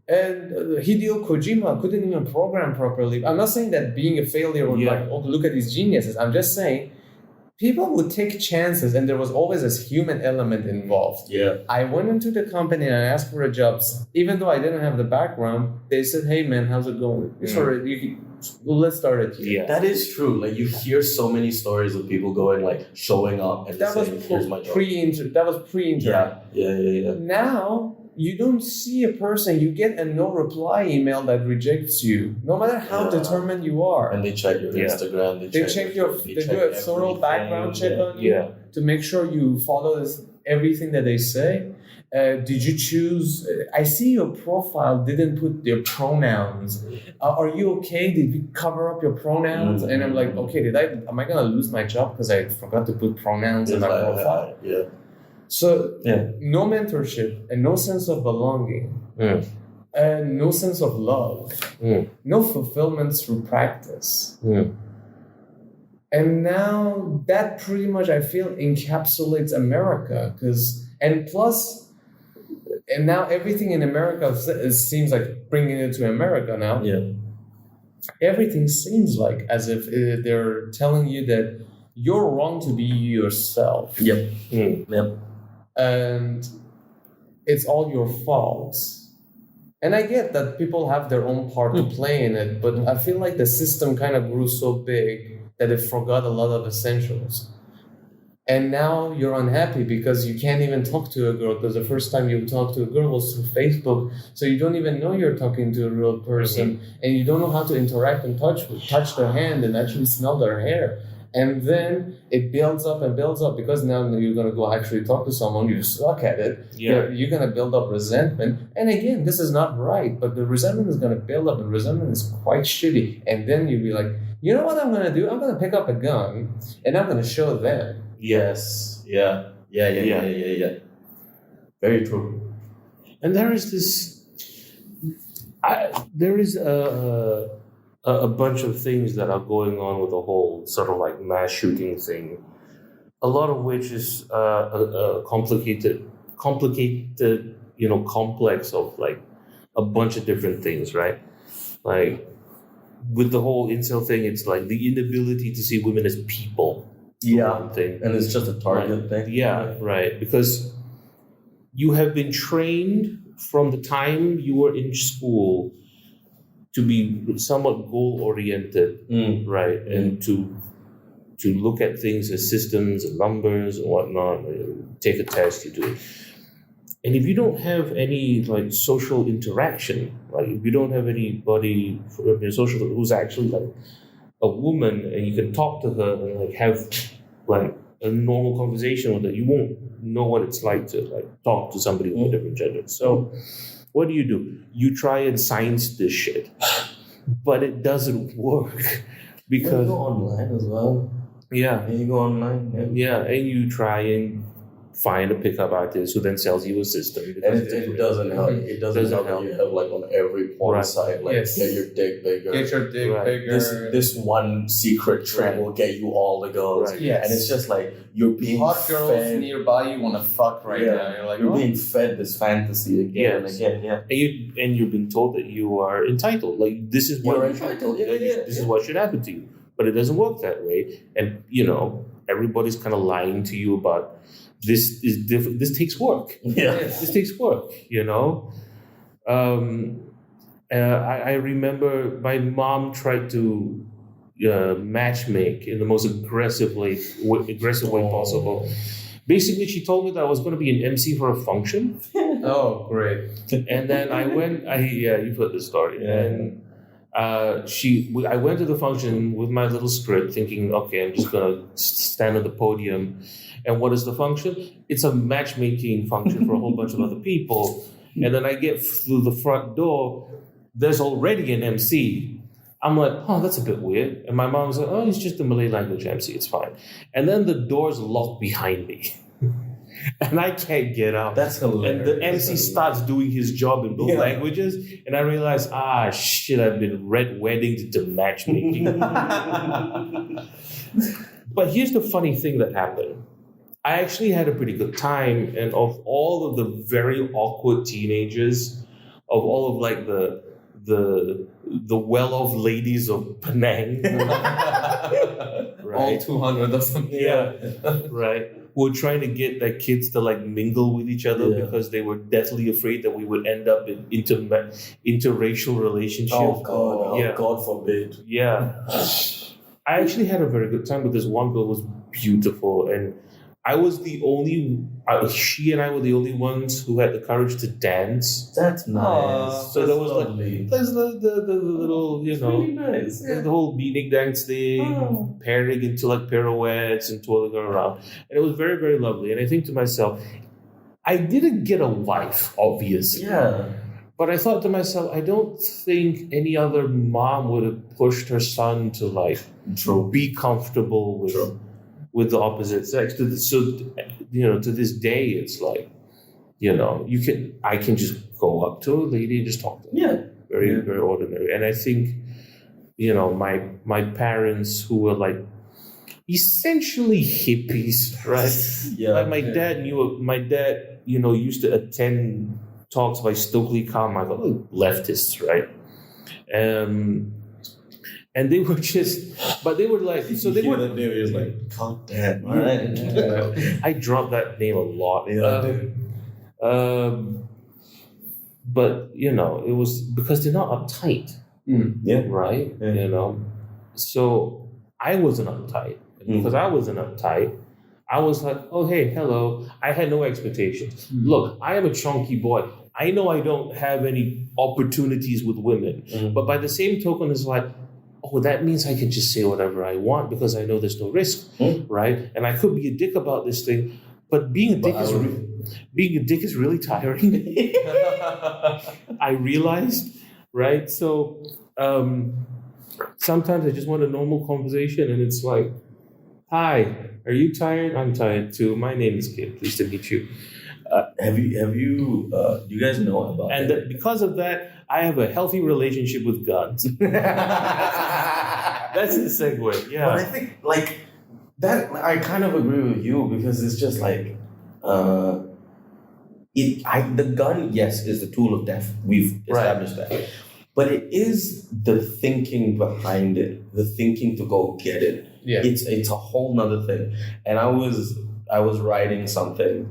And Hideo Kojima couldn't even program properly. I'm not saying that being a failure or like, oh, look at these geniuses. I'm just saying people would take chances, and there was always this human element involved. Yeah. I went into the company and I asked for a job. Even though I didn't have the background, they said, "Hey man, how's it going? Let's start it here." Yeah. That is true. Like you hear so many stories of people going like showing up and That was saying, "Here's my job." pre-internet. Yeah. Now you don't see a person. You get a no reply email that rejects you, no matter how determined you are. And they check your Instagram. They check they do a thorough background check on you to make sure you follow everything that they say. Did you choose? I see your profile didn't put your pronouns. Are you okay? Did you cover up your pronouns? And I'm like, okay, am I gonna lose my job because I forgot to put pronouns in my profile? So no mentorship and no sense of belonging, and no sense of love, no fulfillment through practice. And now that pretty much I feel encapsulates America and now everything in America seems like bringing it to America now. Yeah. Everything seems like as if they're telling you that you're wrong to be yourself. Yep. And it's all your fault. And I get that people have their own part to play in it, but I feel like the system kind of grew so big that it forgot a lot of essentials. And now you're unhappy because you can't even talk to a girl because the first time you talked to a girl was through Facebook. So you don't even know you're talking to a real person and you don't know how to interact and touch their hand and actually smell their hair. And then it builds up because now you're going to go actually talk to someone, you suck at it. You're going to build up resentment. And again, this is not right, but the resentment is going to build up and resentment is quite shitty. And then you'll be like, you know what I'm going to do? I'm going to pick up a gun and I'm going to show them. Yes. Yeah. Very true. And there is a bunch of things that are going on with the whole sort of like mass shooting thing. A lot of which is a complicated, complex of like a bunch of different things, right? Like with the whole incel thing, it's like the inability to see women as people. Thing. And it's just a target thing. Yeah, right. Because you have been trained from the time you were in school to be somewhat goal-oriented, right? And to look at things as systems and numbers and whatnot. Take a test, you do it. And if you don't have any like social interaction, like if you don't have anybody social who's actually like a woman and you can talk to her and like have like a normal conversation with her, you won't know what it's like to like talk to somebody with a different gender. So what do? You try and science this shit, but it doesn't work because you go online as well. Yeah. And you go online. Yeah, and you try and find a pickup artist who then sells you a system. And it doesn't help. It doesn't help that you have like on every porn site, like get your dick bigger. Get your dick bigger. This one secret trick will get you all the girls. Right. Yes. And it's just like you're being hot girls fed. nearby you want to fuck now. You're like, you're being fed this fantasy again and again. Yeah. And you've been told that you are entitled. Like this is what you're entitled. This is what should happen to you. But it doesn't work that way. And everybody's kind of lying to you about this is different. This takes work. Yeah. This takes work, I remember my mom tried to matchmake in the most aggressive way possible. Basically, she told me that I was going to be an MC for a function. Oh, great. And then I went, you've heard this story. Yeah. And I went to the function with my little script thinking, okay, I'm just going to stand on the podium. And what is the function? It's a matchmaking function for a whole bunch of other people. And then I get through the front door, there's already an MC. I'm like, oh, that's a bit weird. And my mom's like, oh, it's just a Malay language MC, it's fine. And then the door's locked behind me. And I can't get out. That's hilarious. And the MC starts doing his job in both languages. And I realize, shit, I've been red weddinged to matchmaking. But here's the funny thing that happened. I actually had a pretty good time. And of all of the very awkward teenagers, of all of like the well-off ladies of Penang, right? All 200 or something. Yeah, right. Who were trying to get their kids to like mingle with each other because they were deathly afraid that we would end up in interracial relationships. Oh God! God forbid. Yeah, I actually had a very good time with this one girl. Who was beautiful, and I was the only. She and I were the only ones who had the courage to dance. That's nice. So there was there's the little, really nice. The whole beatnik dance thing, pairing into like pirouettes and twirling around, and it was very, very lovely. And I think to myself, I didn't get a wife, obviously. Yeah. But I thought to myself, I don't think any other mom would have pushed her son to like be comfortable with the opposite sex. To this day, it's like, I can just go up to a lady and just talk to her. Yeah. Very, very ordinary. And I think, my parents who were like essentially hippies, right? Yeah. Like my dad used to attend talks by Stokely Carmichael, leftists, right? And they were like, so they were. They were just like, fuck that, right? I dropped that name a lot. Yeah. But it was because they're not uptight. Yeah. Right. Yeah. So I wasn't uptight, and because I wasn't uptight, I was like, oh hey, hello. I had no expectations. Look, I am a chunky boy. I know I don't have any opportunities with women, but by the same token, it's like, oh, that means I can just say whatever I want because I know there's no risk, right? And I could be a dick about this thing, but being a dick is really tiring. I realized, right? So sometimes I just want a normal conversation, and it's like, hi, are you tired? I'm tired too. My name is Kid. Pleased to meet you. Have you? Do you guys know about? And because of that, I have a healthy relationship with guns. That's the segue. Yeah, but I think like that. I kind of agree with you because it's just like, the gun, yes, is the tool of death. We've established that, but it is the thinking behind it, the thinking to go get it. Yeah, it's a whole nother thing. And I was writing something,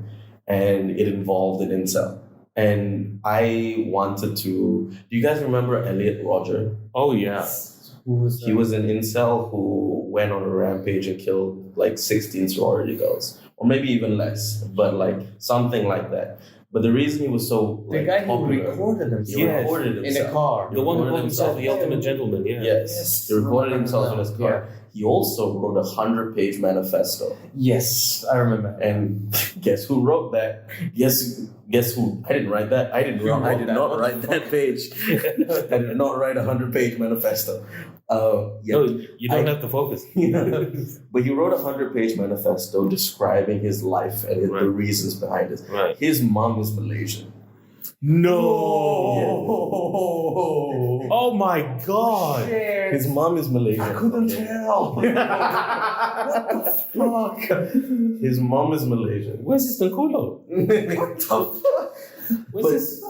and it involved an incel. And I wanted to... Do you guys remember Elliot Rodger? Oh, yeah. Who was that? He was an incel who went on a rampage and killed like 16 sorority girls. Or maybe even less, but like something like that. But the reason he was so the guy who recorded himself. He recorded himself in a car. The one who called himself the ultimate gentleman, yeah. Yes. He recorded himself in his car. Yeah. he also wrote a 100-page manifesto. Yes, I remember. And guess who wrote that? Guess who? I didn't write that. I did not write that page. I did not write a 100-page manifesto. No, you don't have to focus. But he wrote a 100-page manifesto describing his life and the reasons behind it. Right. His mom is Malaysian. No. Yeah. Oh my God. Shit. His mom is Malaysian. I couldn't tell. What the fuck? His mom is Malaysian. Where's this Nkulo? What the fuck?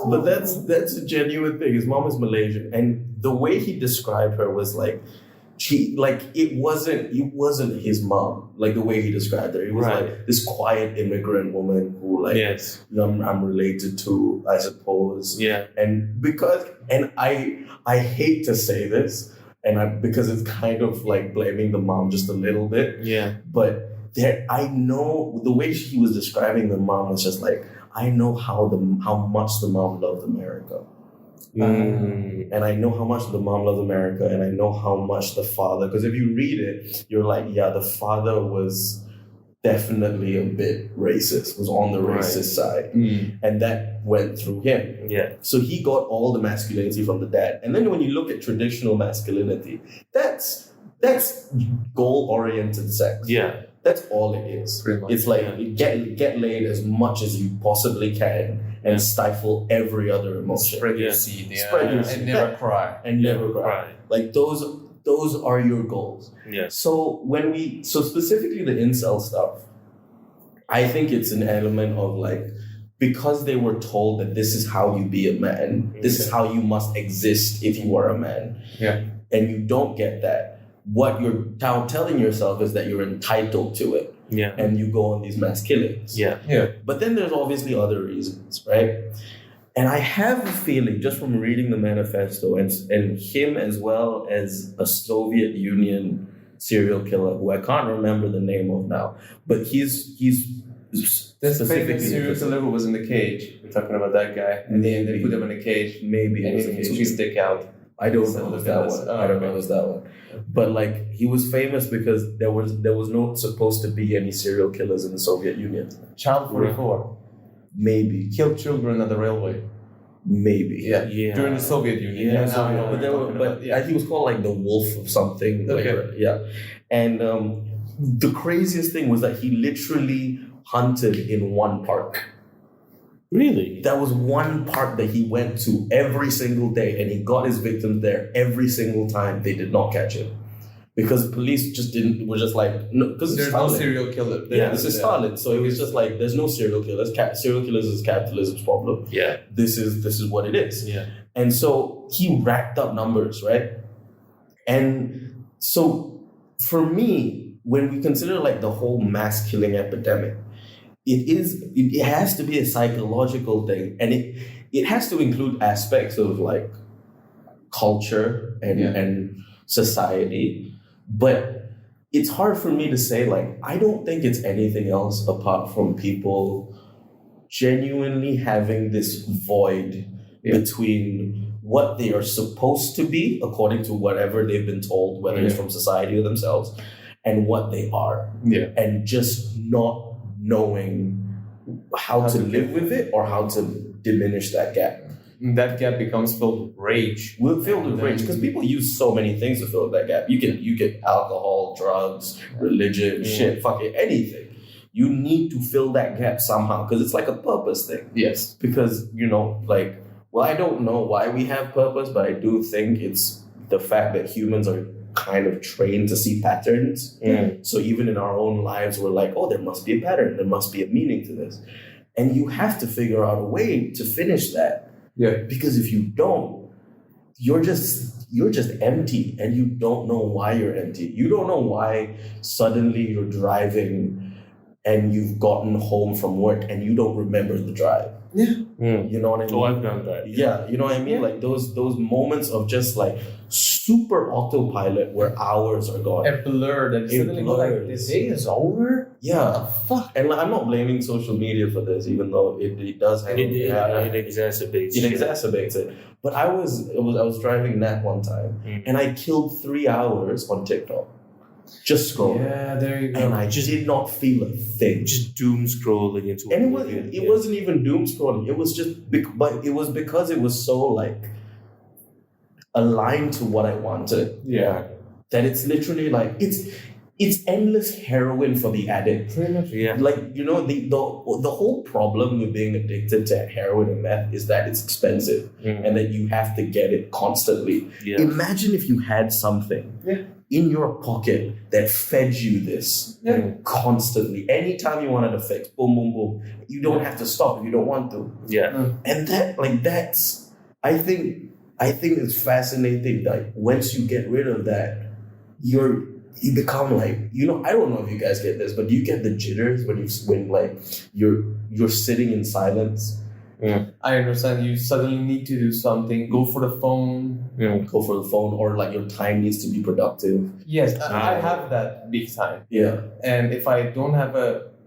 But that's a genuine thing. His mom is Malaysian, and the way he described her was like it wasn't his mom. Like the way he described her, it was like this quiet immigrant woman who I'm related to, I suppose. Yeah. And I hate to say this, because it's kind of like blaming the mom just a little bit. Yeah. But I know the way he was describing the mom was just like, I know how much the mom loved America. And I know how much the mom loved America, and I know how much the father, because if you read it, you're like, yeah, the father was definitely a bit racist, was on the racist side. And that went through him. Yeah. So he got all the masculinity from the dad. And then when you look at traditional masculinity, that's goal-oriented sex. Yeah. That's all it is. Pretty much, it's like get laid as much as you possibly can and stifle every other emotion. Spread your seed. Spread your seed. And never cry. And never cry. Like those are your goals. Yeah. So specifically the incel stuff, I think it's an element of like, because they were told that this is how you be a man, this is how you must exist if you are a man. Yeah. And you don't get that. What you're now telling yourself is that you're entitled to it. Yeah. And you go on these mass killings. Yeah. Yeah. But then there's obviously other reasons, right? And I have a feeling, just from reading the manifesto and him as well as a Soviet Union serial killer who I can't remember the name of now, but he's There's a famous serial killer who was in the cage. We're talking about that guy. And then they put him in a cage. Maybe And he took his dick out. I don't know if that one. I don't know if it's that one. But like, he was famous because there was not supposed to be any serial killers in the Soviet Union. Child 44. Maybe. Killed children at the railway. Maybe. Yeah. During the Soviet Union. Yeah, he was called like the Wolf of something. Okay. And the craziest thing was that he literally hunted in one park. Really? That was one park that he went to every single day, and he got his victims there every single time. They did not catch him because police were just like, no, because there's no serial killer. This is Stalin, so it was just like, there's no serial killers. Serial killers is capitalism's problem. Yeah, this is what it is. Yeah, and so he racked up numbers, right? And so for me, when we consider like the whole mass killing epidemic, it has to be a psychological thing, and it has to include aspects of like culture and society. But it's hard for me to say, like, I don't think it's anything else apart from people genuinely having this void between what they are supposed to be according to whatever they've been told, whether it's from society or themselves, and what they are. Yeah. And just not knowing how to live with it or how to diminish that gap. That gap becomes filled with rage. We're filled with rage because people use so many things to fill that gap. You get alcohol, drugs, religion, shit, fucking anything. You need to fill that gap somehow because it's like a purpose thing. Yes. Because, like, well, I don't know why we have purpose, but I do think it's the fact that humans are kind of trained to see patterns. So even in our own lives, we're like, oh, there must be a pattern. There must be a meaning to this. And you have to figure out a way to finish that. Yeah. Because if you don't, you're just empty and you don't know why you're empty. You don't know why suddenly you're driving and you've gotten home from work and you don't remember the drive. Yeah. You know what I mean? Oh, I've done that. Yeah, you know what I mean? Yeah. Like those moments of just like super autopilot where hours are gone. And blurred. And suddenly go like, this day is over? Yeah. Fuck. And like, I'm not blaming social media for this, even though it does have it exacerbates it. Exacerbates it. But I was driving Nat one time and I killed 3 hours on TikTok. Just scrolling. Yeah, there you go. And I just did not feel a thing. Just doom scrolling into and it wasn't even doom scrolling. It was just, but it was because it was so like aligned to what I wanted. Yeah. That it's literally like it's endless heroin for the addict. Pretty much. Yeah. Like, you know, the whole problem with being addicted to heroin and meth is that it's expensive and that you have to get it constantly. Yeah. Imagine if you had something in your pocket that fed you this constantly. Anytime you wanted a fix, boom, boom, boom. You don't have to stop if you don't want to. Yeah. And that's I think it's fascinating that once you get rid of that, you become like, you know, I don't know if you guys get this, but do you get the jitters when like you're sitting in silence? Yeah. I understand. You suddenly need to do something. Go for the phone. Go for the phone, or like your time needs to be productive. Yes, I have that big time. Yeah. And if I don't have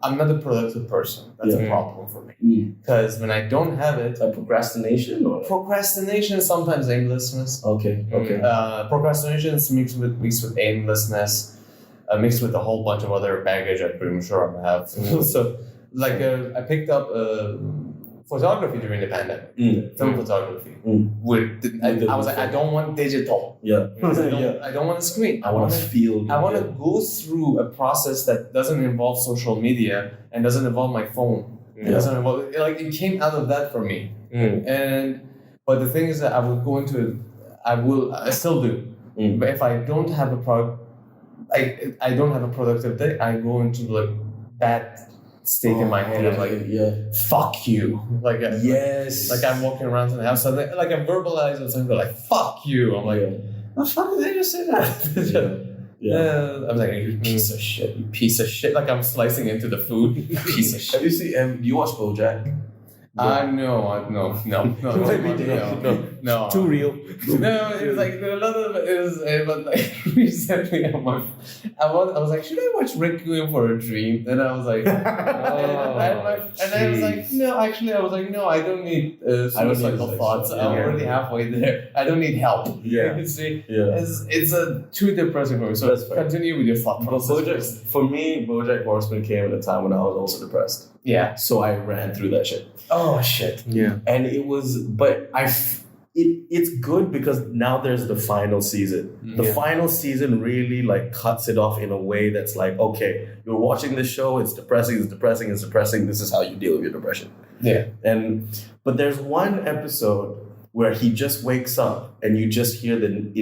I'm not a productive person. That's a problem for me. Because when I don't have it, procrastination or procrastination, sometimes aimlessness. Okay. Procrastination is mixed with aimlessness, mixed with a whole bunch of other baggage I'm pretty sure I have. So, like, I picked up photography during the pandemic, film photography. I was like, I don't want digital. Yeah. I don't want a screen. I want to feel. I want to go through a process that doesn't involve social media and doesn't involve my phone. It doesn't involve, like, it came out of that for me. But the thing is that I still do. But if I don't have I don't have a productive day, I go into like bad state in my head of like, fuck you. Like, like I'm walking around in the house, like I'm verbalizing something like, fuck you. I'm like, the fuck did I just say that? I'm like, you piece of shit, you piece of shit. Like I'm slicing into the food, you piece of shit. Have you seen? Do you watch BoJack? No. Too real. No, it was like a lot of it was, but like recently I was like, should I watch Requiem for a Dream? And I was like, I was like, no, actually, I was like, no, I don't need suicidal thoughts. I'm already halfway there. I don't need help. Yeah. You see, it's too depressing for me. So let's continue with your thought process. For me, BoJack Horseman came at a time when I was also depressed. Yeah. So I ran through that shit. Oh shit. Yeah. And it was, but it's good because now there's the final season. The final season really like cuts it off in a way that's like, okay, you're watching this show, it's depressing. This is how you deal with your depression. Yeah. But there's one episode where he just wakes up and you just hear the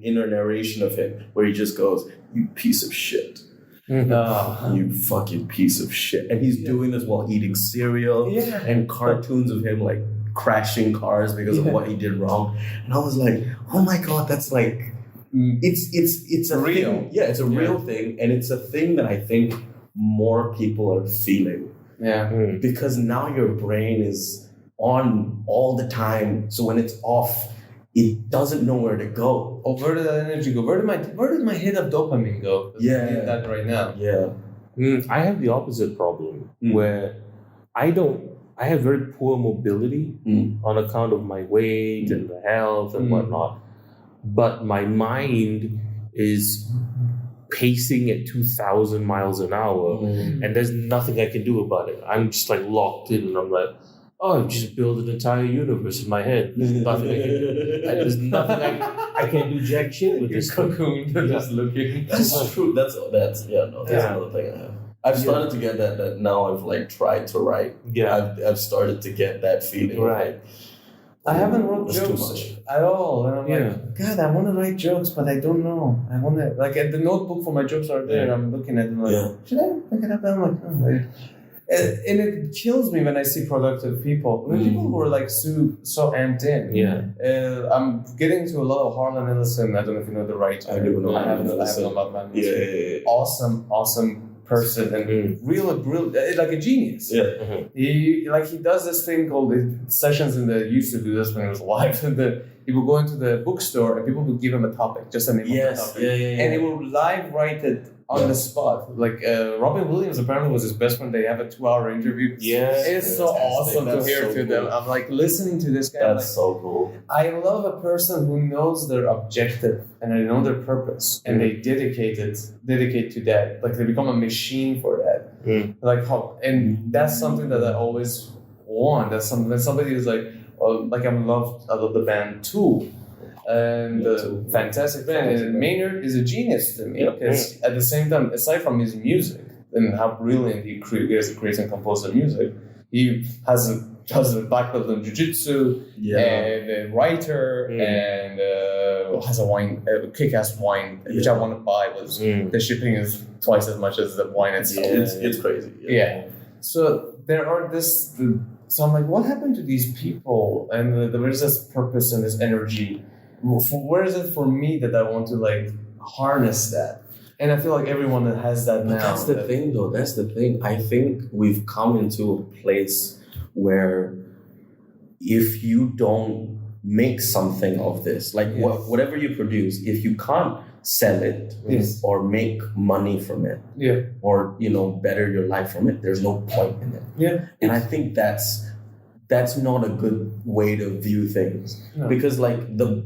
inner narration of him where he just goes, "You piece of shit. You fucking piece of shit." And he's doing this while eating cereal and cartoons of him like crashing cars because of what he did wrong. And I was like, oh my God, that's like, it's a real thing. Yeah, it's a real thing. And it's a thing that I think more people are feeling. Yeah. Because now your brain is on all the time. So when it's off, it doesn't know where to go. Oh, where did that energy go? Where did my hit of dopamine go? Yeah. I need that right now. Yeah. I have the opposite problem where I have very poor mobility on account of my weight and the health and whatnot. But my mind is pacing at 2,000 miles an hour and there's nothing I can do about it. I'm just like locked in and I'm like, oh, just build an entire universe in my head. There's nothing I can do. There's nothing I can't do jack shit with this. Cocoon, just looking. That's true. That's another thing I have. I've started to get that now I've like tried to write. Yeah. I've started to get that feeling. Right. Like, I haven't wrote that's jokes too much. at all. And I'm like, God, I want to write jokes, but I don't know. I want to, like, the notebook for my jokes are there. And I'm looking at them like, should I pick it up? And I'm like, oh, wait. And it kills me when I see productive people. When people who are like so amped in. Yeah. I'm getting to a lot of Harlan Ellison. I don't know if you know the writer. I do know. I haven't about that. Yeah. Awesome person and real like a genius. Yeah. He does this thing called sessions in the used to do this when he was alive. He would go into the bookstore and people would give him a topic, just a name of the topic. And he will live write it on the spot. Like Robin Williams apparently was his best friend. They have a 2-hour interview. Yeah, it's so awesome to hear to them. I'm like listening to this guy. That's so cool. I love a person who knows their objective and they know their purpose and they dedicate to that. Like they become a machine for that. Like how, and that's something that I always want. That's something when somebody is like I love the band Tool. And fantastic band. And Maynard is a genius to me because at the same time, aside from his music and how brilliant he creates and composes music, he has a black belt in jiu-jitsu and a writer and has a kick-ass wine which I want to buy. The shipping is twice as much as the wine itself. It's crazy. Yeah. So there are this. So I'm like, what happened to these people? And there is this purpose and this energy. Where is it for me that I want to like harness that? And I feel like everyone has that now. That's the thing, though. That's the thing. I think we've come into a place where if you don't make something of this, like whatever you produce, if you can't sell it or make money from it, or better your life from it, there's no point in it. Yeah. And I think that's not a good way to view things, because like the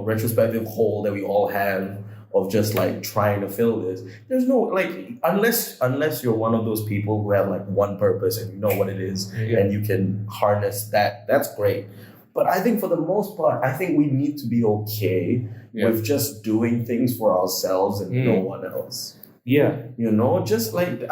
retrospective hole that we all have of just like trying to fill this, there's no like unless you're one of those people who have like one purpose and you know what it is and you can harness that, that's great. But I think for the most part, I think we need to be okay with just doing things for ourselves and no one else. Yeah, just like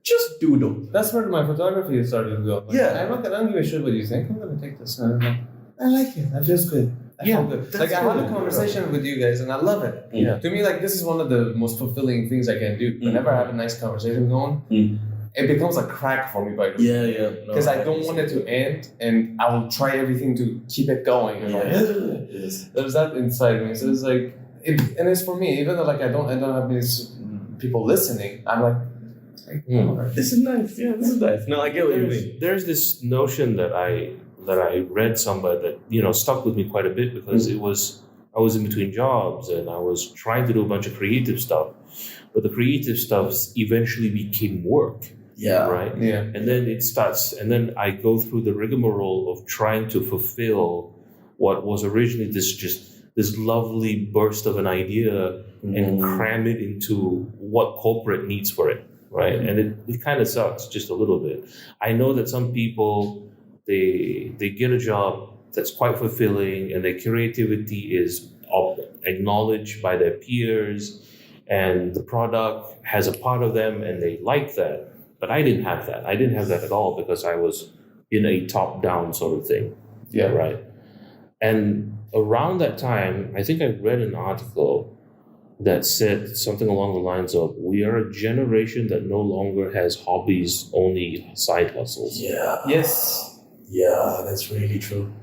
just do them. That's where my photography started to go. Like, I don't give a shit what you think. I'm gonna take this. I like it. That feels good. I feel good. Like I have a conversation with you guys, and I love it. Yeah. To me, like this is one of the most fulfilling things I can do. Whenever I have a nice conversation going, it becomes a crack for me by default. Because I don't want it to end, and I will try everything to keep it going. There's that inside me. So it's like, and it's for me. Even though like I don't have these people listening, I'm like. This is nice. Yeah, this is nice. No, I get what you mean. There's this notion that I read somewhere that stuck with me quite a bit because I was in between jobs and I was trying to do a bunch of creative stuff, but the creative stuff eventually became work. Yeah. Right. Yeah. And then it starts, and then I go through the rigmarole of trying to fulfill what was originally this lovely burst of an idea and cram it into what corporate needs for it. Right. And it kind of sucks just a little bit. I know that some people, they get a job that's quite fulfilling and their creativity is acknowledged by their peers and the product has a part of them and they like that. But I didn't have that. I didn't have that at all because I was in a top-down sort of thing. Yeah. Right. And around that time, I think I read an article that said something along the lines of, we are a generation that no longer has hobbies, only side hustles. Yeah. Yes. Yeah, that's really true.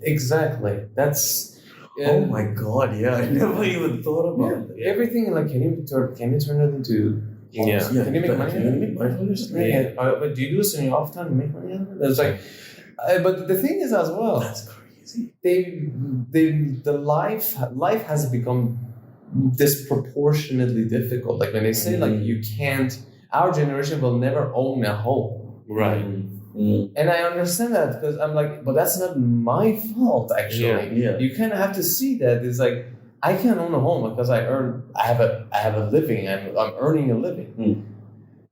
Exactly. That's... oh my God, yeah. I never even thought about that. Everything, like, can you turn it into... Yeah. Can you make money? Can you make money? But do you do this in your off time to make money out of it? It's like... but the thing is as well... That's crazy. Life has become... disproportionately difficult. Like when they say like you can't, our generation will never own a home. Right. And I understand that because I'm like, but that's not my fault actually. Yeah. You kind of have to see that it's like I can't own a home because I have a living. I'm earning a living.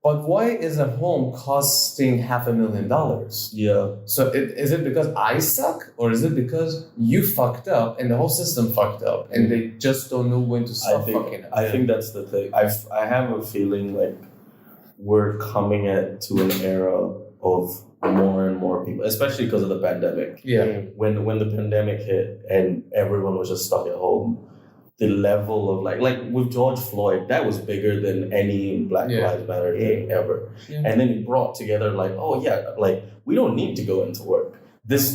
But why is a home costing $500,000? Yeah. So is it because I suck, or is it because you fucked up and the whole system fucked up and they just don't know when to stop fucking up? I think that's the thing. I have a feeling like we're coming to an era of more and more people, especially because of the pandemic. Yeah. When the pandemic hit and everyone was just stuck at home, the level of like with George Floyd, that was bigger than any Black Lives Matter thing ever. Yeah. And then it brought together like, oh yeah, like we don't need to go into work. This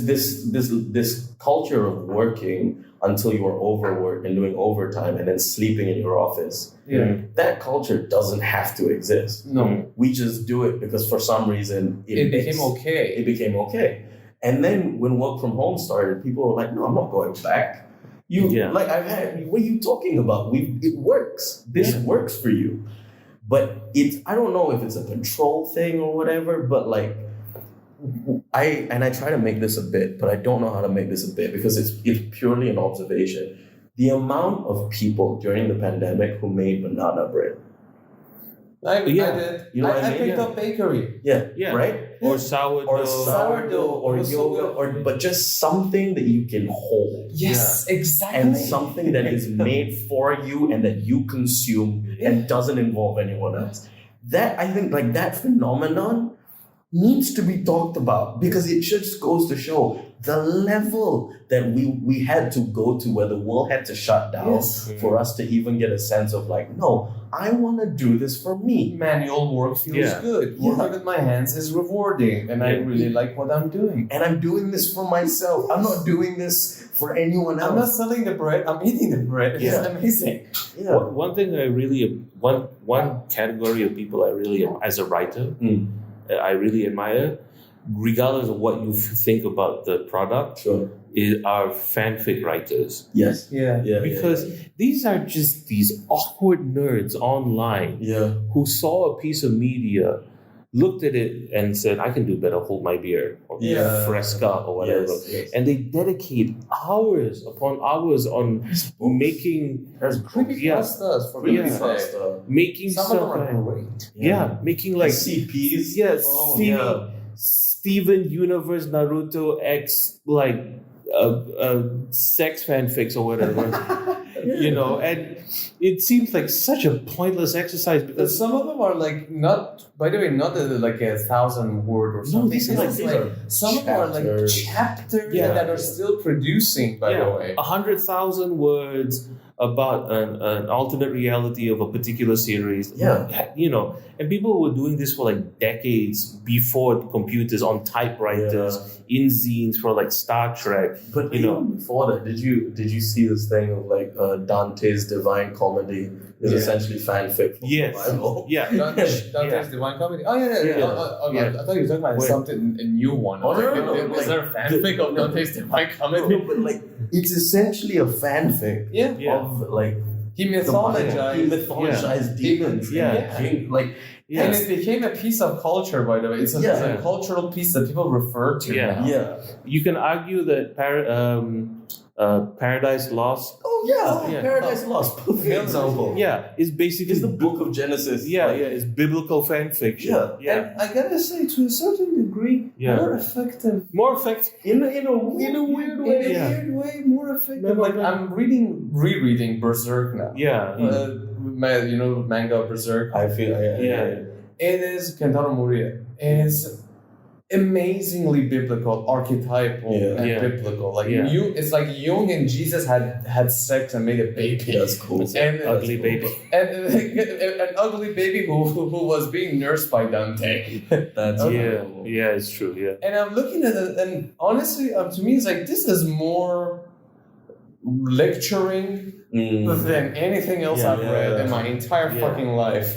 culture of working until you are overworked and doing overtime and then sleeping in your office. Yeah. That culture doesn't have to exist. No. We just do it because for some reason it became okay. It became okay. And then when work from home started, people were like, no, I'm not going back. Like I've had. What are you talking about? It works. This works for you, but I don't know if it's a control thing or whatever. But like, I try to make this a bit, but I don't know how to make this a bit because it's purely an observation. The amount of people during the pandemic who made banana bread. I did. You know I picked up bakery. Yeah. Right? Or sourdough. Or yoga, but just something that you can hold. Yes, exactly. And something that is made for you and that you consume and doesn't involve anyone else. That, I think, like that phenomenon needs to be talked about because it just goes to show the level that we had to go to where the world had to shut down for us to even get a sense of like, no, I want to do this for me. Manual work feels good. Working with my hands is rewarding and I really like what I'm doing. And I'm doing this for myself. I'm not doing this for anyone else. I'm not selling the bread, I'm eating the bread. It's amazing. Yeah. One thing one category of people I really, as a writer, I really admire, regardless of what you think about the product, are fanfic writers. Yes. Because these are just these awkward nerds online who saw a piece of media, looked at it and said, I can do better, hold my beer, or fresca, or whatever. Yes. And they dedicate hours upon hours on making... There's creepypastas for creepypasta. Making some stuff. Of them are great. Making like... CPs. Yes. Steven Universe Naruto X, like sex fanfics or whatever. And it seems like such a pointless exercise because some of them are like not like 1,000 word or something. No, these are some of them are like chapters that are still producing. By the way, 100,000 words about an alternate reality of a particular series. And people were doing this for like decades before computers, on typewriters, in zines for like Star Trek. But even before that, did you see this thing of like Dante's Divine Comedy is essentially fanfic from the Bible? Dante's Divine Comedy. Oh yeah. I thought you were talking about something a new one. Is there a fanfic of Dante's Divine Comedy? No, but like it's essentially a fanfic of like he mythologized demons. And it became a piece of culture, by the way. It's a cultural piece that people refer to now. You can argue that Paradise Lost. Paradise Lost. Perfect example. It's basically it's the book of Genesis. It's biblical fan fiction. And I gotta say, to a certain degree, more effective. In a weird way. More effective. Like I'm rereading Berserk now. Manga Berserk. I feel it is Kentaro Moriya. It is amazingly biblical, archetypal, and biblical. Like it's like Jung and Jesus had sex and made a baby. That's cool. And ugly baby. And an ugly baby who was being nursed by Dante. That's cool. It's true. Yeah. And I'm looking at it, and honestly, to me, it's like this is more lecturing than anything else I've read in my entire fucking life.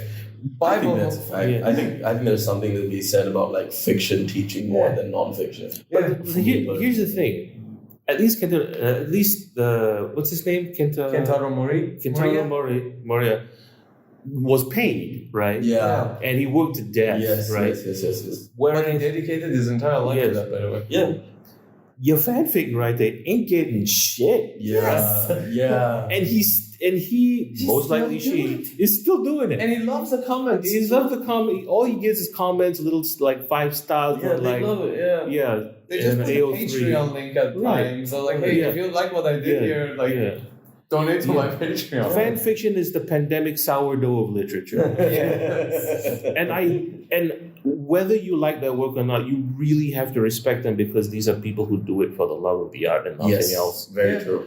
Bible. I think that's a fact. I think there's something to be said about like fiction teaching more than non-fiction. But here's the thing. At least what's his name? Kentaro Moriya was paid, right? Yeah. And he worked to death, right? Yes. But he dedicated his entire life to that, by the way. Yeah. Your fanfic writer ain't getting shit. Yeah. And he most likely is still doing it. And he loves the comments. He loves the comment. All he gets is comments, little like 5 stars. Yeah, they love it. Yeah. They just put a Patreon link at times. So like, hey, if you like what I did here, like donate to my Patreon. Fan fiction is the pandemic sourdough of literature. And whether you like their work or not, you really have to respect them because these are people who do it for the love of the art and nothing else. Very true.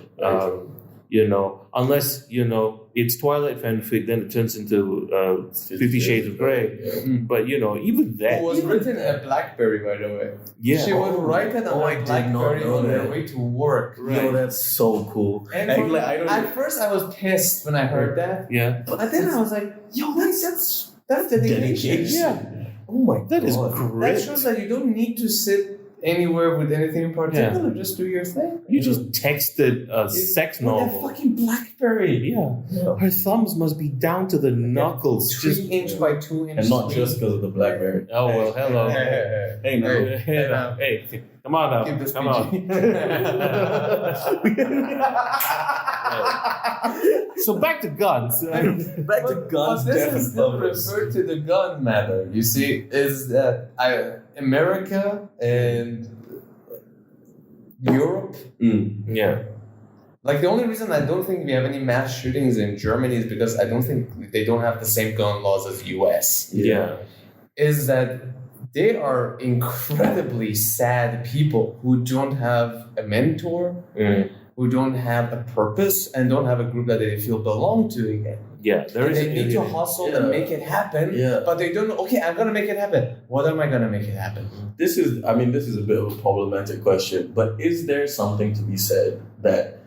Unless, it's Twilight fanfic, then it turns into 50 Shades of Grey. But, even that... It was written at BlackBerry, by the way. Yeah. She would write it on BlackBerry on her way to work. Right. Yo, that's so cool. And at first I was pissed when I heard that. Yeah. But then I was like, yo, that's dedication. Yeah. Oh my God. That is great. That shows that you don't need to sit anywhere with anything in particular. Just do your thing. You just texted a sex novel. That fucking BlackBerry. Yeah. Her thumbs must be down to the knuckles. 3-inch by 2-inch. And not just because of the BlackBerry. Oh, well, hello. Hey, come on now. Keep this Come on. So back to guns. Back to guns. But this is still referred to the gun matter. You see, is that America and Europe. Yeah. Like the only reason I don't think we have any mass shootings in Germany is because I don't think they don't have the same gun laws as US. Yeah. Is that they are incredibly sad people who don't have a mentor, who don't have a purpose, and don't have a group that they feel belong to again. Yeah, they need to hustle and make it happen, but they don't know, okay, I'm going to make it happen. What am I going to make it happen? This is a bit of a problematic question, but is there something to be said that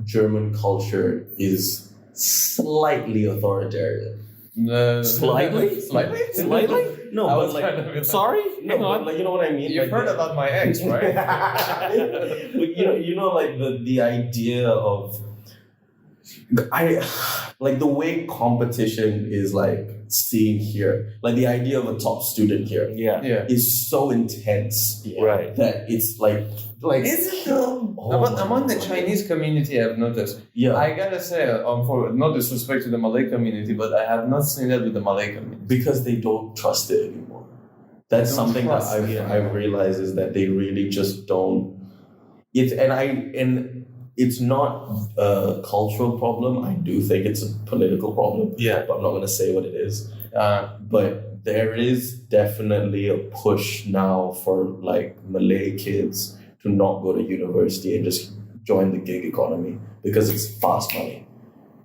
German culture is slightly authoritarian? Slightly? No, but like, sorry? No, but like, you know what I mean? You've like, heard about my ex, right? But you know, like the idea of, like the way competition is like seen here, like the idea of a top student here, is so intense, right? That it's like is it though? Among the Chinese community, I've noticed. Yeah, I gotta say, for no disrespect to the Malay community, but I have not seen that with the Malay community because they don't trust it anymore. That's something that I've realized is that they really just don't. It's not a cultural problem. I do think it's a political problem. Yeah, but I'm not going to say what it is. But there is definitely a push now for like Malay kids to not go to university and just join the gig economy because it's fast money.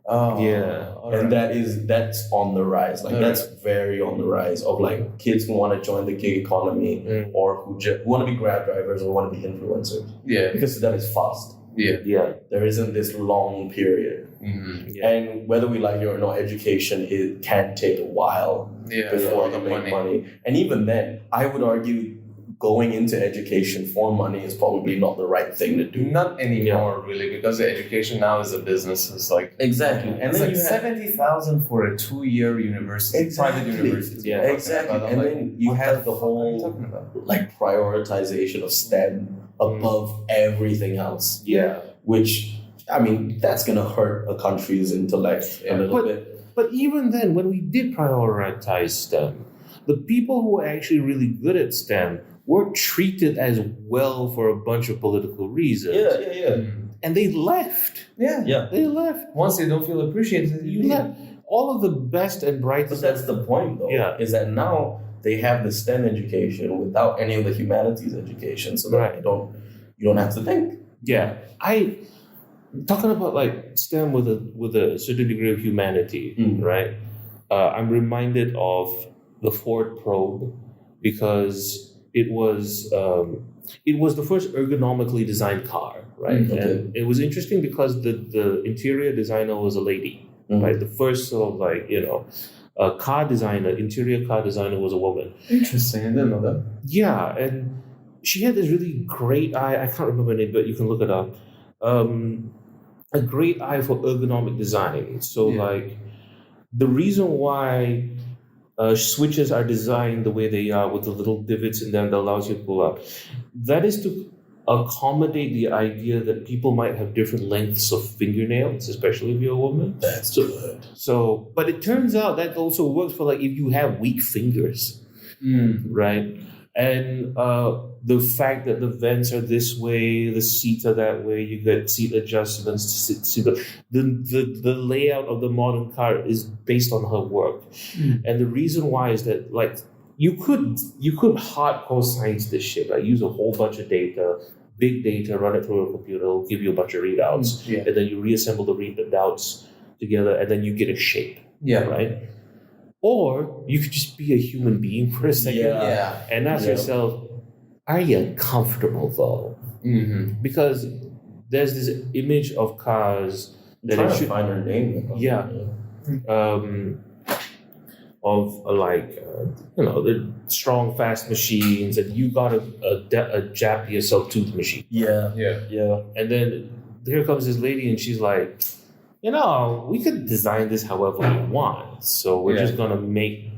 Oh, yeah, and that's on the rise. Like that's very on the rise of like kids who want to join the gig economy or who want to be Grab drivers or want to be influencers. Yeah, because that is fast. Yeah. There isn't this long period. And whether we like it or not, education it can take a while before you make money. And even then, I would argue going into education for money is probably not the right thing to do. Not anymore, really, because the education now is a business. It's like exactly, and it's then like 70,000 for a 2-year university, private university. Yeah, exactly. And then you have the whole like prioritization of STEM above everything else. Yeah, which I mean that's gonna hurt a country's intellect a little bit. But even then, when we did prioritize STEM, the people who were actually really good at STEM were treated as well for a bunch of political reasons. Yeah. And they left. Yeah. They left. Once they don't feel appreciated, you left. All of the best and brightest. But that's the point, though. Yeah. Is that now they have the STEM education without any of the humanities education, so that you don't have to think. Yeah. Talking about like STEM with a certain degree of humanity, right? I'm reminded of the Ford Probe because it was the first ergonomically designed car, right? And it was interesting because the interior designer was a lady, right? The first sort of like interior car designer was a woman. Interesting, I didn't know that. Yeah, and she had this really great eye. I can't remember her name, but you can look it up. A great eye for ergonomic design. So like the reason why switches are designed the way they are with the little divots in them that allows you to pull up. That is to accommodate the idea that people might have different lengths of fingernails, especially if you're a woman. That's good. So, but it turns out that also works for like if you have weak fingers, right? And the fact that the vents are this way, the seats are that way, you get seat adjustments. See the layout of the modern car is based on her work, and the reason why is that like you could hardcore science this shit, like use a whole bunch of data, big data, run it through a computer, it'll give you a bunch of readouts, and then you reassemble the readouts together, and then you get a shape. Yeah, right. Or you could just be a human being for a second and ask yourself, are you comfortable though? Because there's this image of cars that I'm trying to find her name. of the strong, fast machines, and you got to adapt yourself to the machine. Yeah. And then here comes this lady, and she's like, we could design this however we want, so we're just gonna make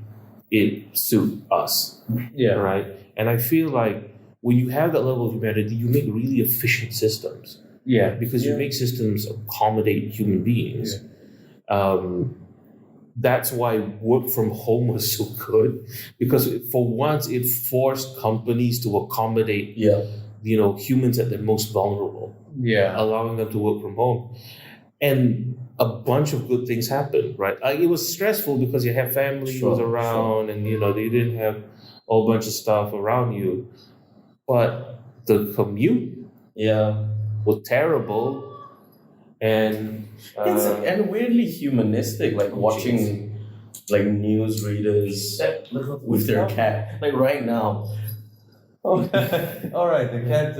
it suit us. Yeah. Right. And I feel like when you have that level of humanity, you make really efficient systems. Yeah. Because you make systems accommodate human beings. Yeah. That's why work from home was so good, because for once it forced companies to accommodate humans at their most vulnerable, allowing them to work from home, and a bunch of good things happened. Right, it was stressful because you have family was around, and they didn't have a whole bunch of stuff around you, but the commute was terrible. And and weirdly humanistic, like watching like news readers with their cat. Like right now. All right, the cat,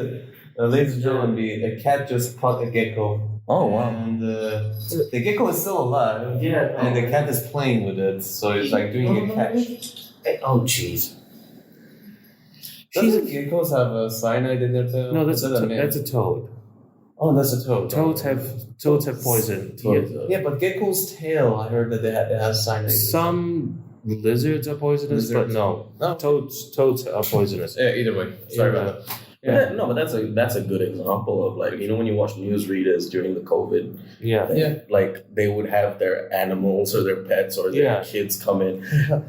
ladies and gentlemen, the cat just caught a gecko. Oh wow! And the gecko is still alive. Yeah. And the cat is playing with it, so it's like doing a catch. Oh jeez. Doesn't geckos have a cyanide in their tail? No, that's a toad. Oh, that's a toad. Toads have poison. Yeah, but gecko's tail, I heard that it has cyanide. Some lizards are poisonous, but no. Toads are poisonous. Yeah, either way. Sorry about that. Yeah. No, but that's a good example of like, when you watch news readers during the COVID, like they would have their animals or their pets or their kids come in.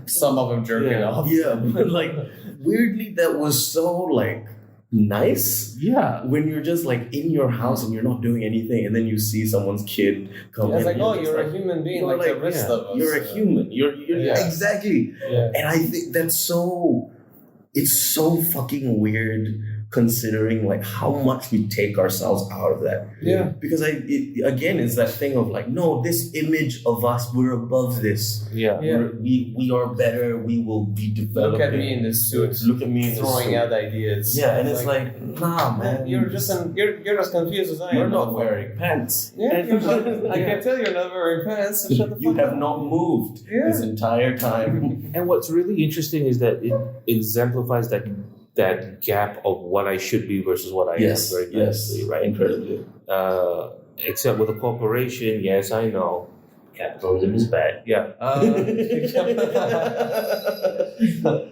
Some of them jerking off. Yeah, but like weirdly that was so like nice. Yeah. When you're just like in your house and you're not doing anything, and then you see someone's kid come in. It's like, you're a human being like the rest of us. You're a human. You're exactly. Yeah. And I think it's so fucking weird, considering like how much we take ourselves out of that. Yeah. Because again, it's that thing of like, no, this image of us, we're above this. Yeah. We are better. We will be developing. Look at me in this suit. Look at me in throwing this suit. out ideas. Yeah, and it's like, nah, man. You're just you're as confused as I am. You're not wearing pants. Yeah. I can tell you're not wearing pants. So shut the you fuck have up. not moved this entire time. And what's really interesting is that it exemplifies that gap of what I should be versus what I am very nicely, right? Incredibly. Except with a corporation, yes, I know. Capitalism is bad. Yeah.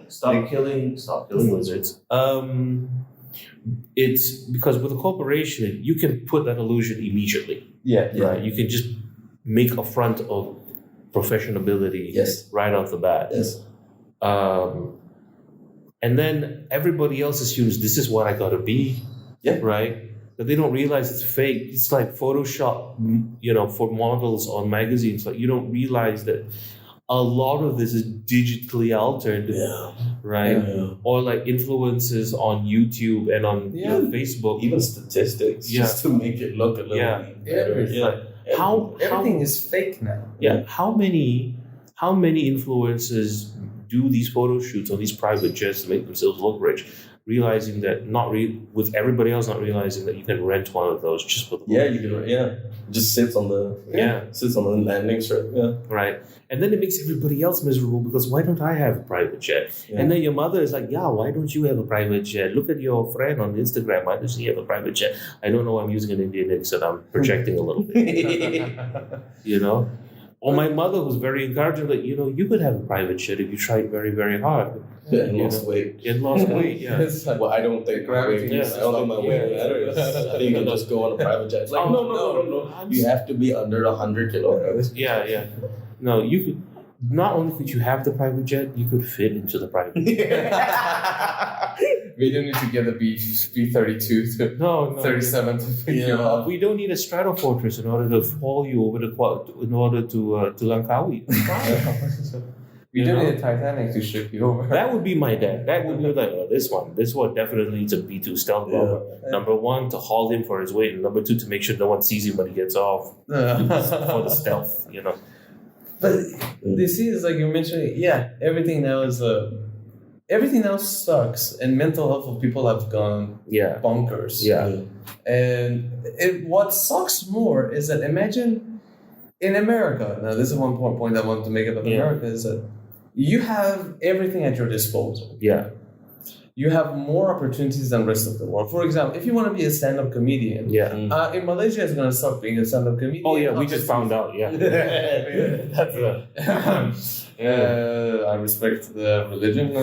Stop killing lizards. It's because with a corporation, you can put that illusion immediately. Yeah. Right. You can just make a front of professionability right off the bat. Yes. And then everybody else assumes this is what I gotta be. Yeah. Right? But they don't realize it's fake. It's like Photoshop, for models on magazines. Like you don't realize that a lot of this is digitally altered. Yeah. Right? Yeah. Or like influences on YouTube and on Facebook. Even statistics, just to make it look a little better. Everything is fake now. Yeah. How many influencers do these photo shoots on these private jets to make themselves look rich, realizing that with everybody else not realizing that you can rent one of those just for the just sits on the landing strip. Right. And then it makes everybody else miserable because why don't I have a private jet? And then your mother is like, why don't you have a private jet? Look at your friend on Instagram. Why does he have a private jet? I don't know. I'm using an Indian accent. I'm projecting a little bit. Or my mother was very encouraging, like, you could have a private jet if you tried very, very hard. And lost weight. And lost weight, yeah. Well, I don't think gravity. I don't think my weight matters. I think you can just go on a private jet. It's like, no. You have to be under 100 kilograms. Yeah. No, you could. Not only could you have the private jet, you could fit into the private jet. We don't need to get a B-32 to 37 to pick you up. We don't need a Stratofortress in order to haul you over to Langkawi. We don't need a Titanic to ship you over. That would be my dad. That would be like, this one definitely needs a B-2 stealth bomber. Number one, to haul him for his weight, and number two, to make sure no one sees him when he gets off for the stealth, But this is like you mentioned, everything now sucks, and mental health of people have gone bonkers. And what sucks more is that imagine in America. Now, this is one point I want to make about America is that you have everything at your disposal. Yeah. You have more opportunities than the rest of the world. For example, if you want to be a stand-up comedian, in Malaysia, it's going to suck being a stand-up comedian. Oh, yeah, we just found out, yeah. That's I respect the religion.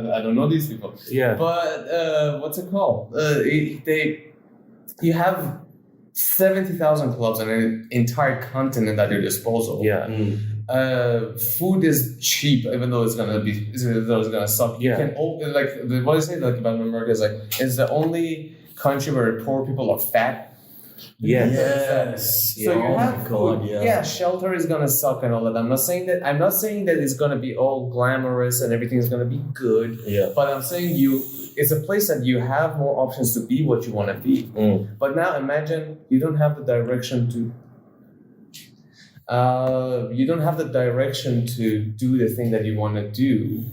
I don't know these people. Yeah. But what's it called? You have 70,000 clubs and an entire continent at your disposal. Yeah. Food is cheap, even though it's gonna suck. Yeah. You can what I say like about America is like it's the only country where poor people are fat. Yes. So you have food. Shelter is gonna suck and all that. I'm not saying that it's gonna be all glamorous and everything is gonna be good. Yeah. But I'm saying it's a place that you have more options to be what you want to be. But now imagine you don't have the direction to. You don't have the direction to do the thing that you want to do.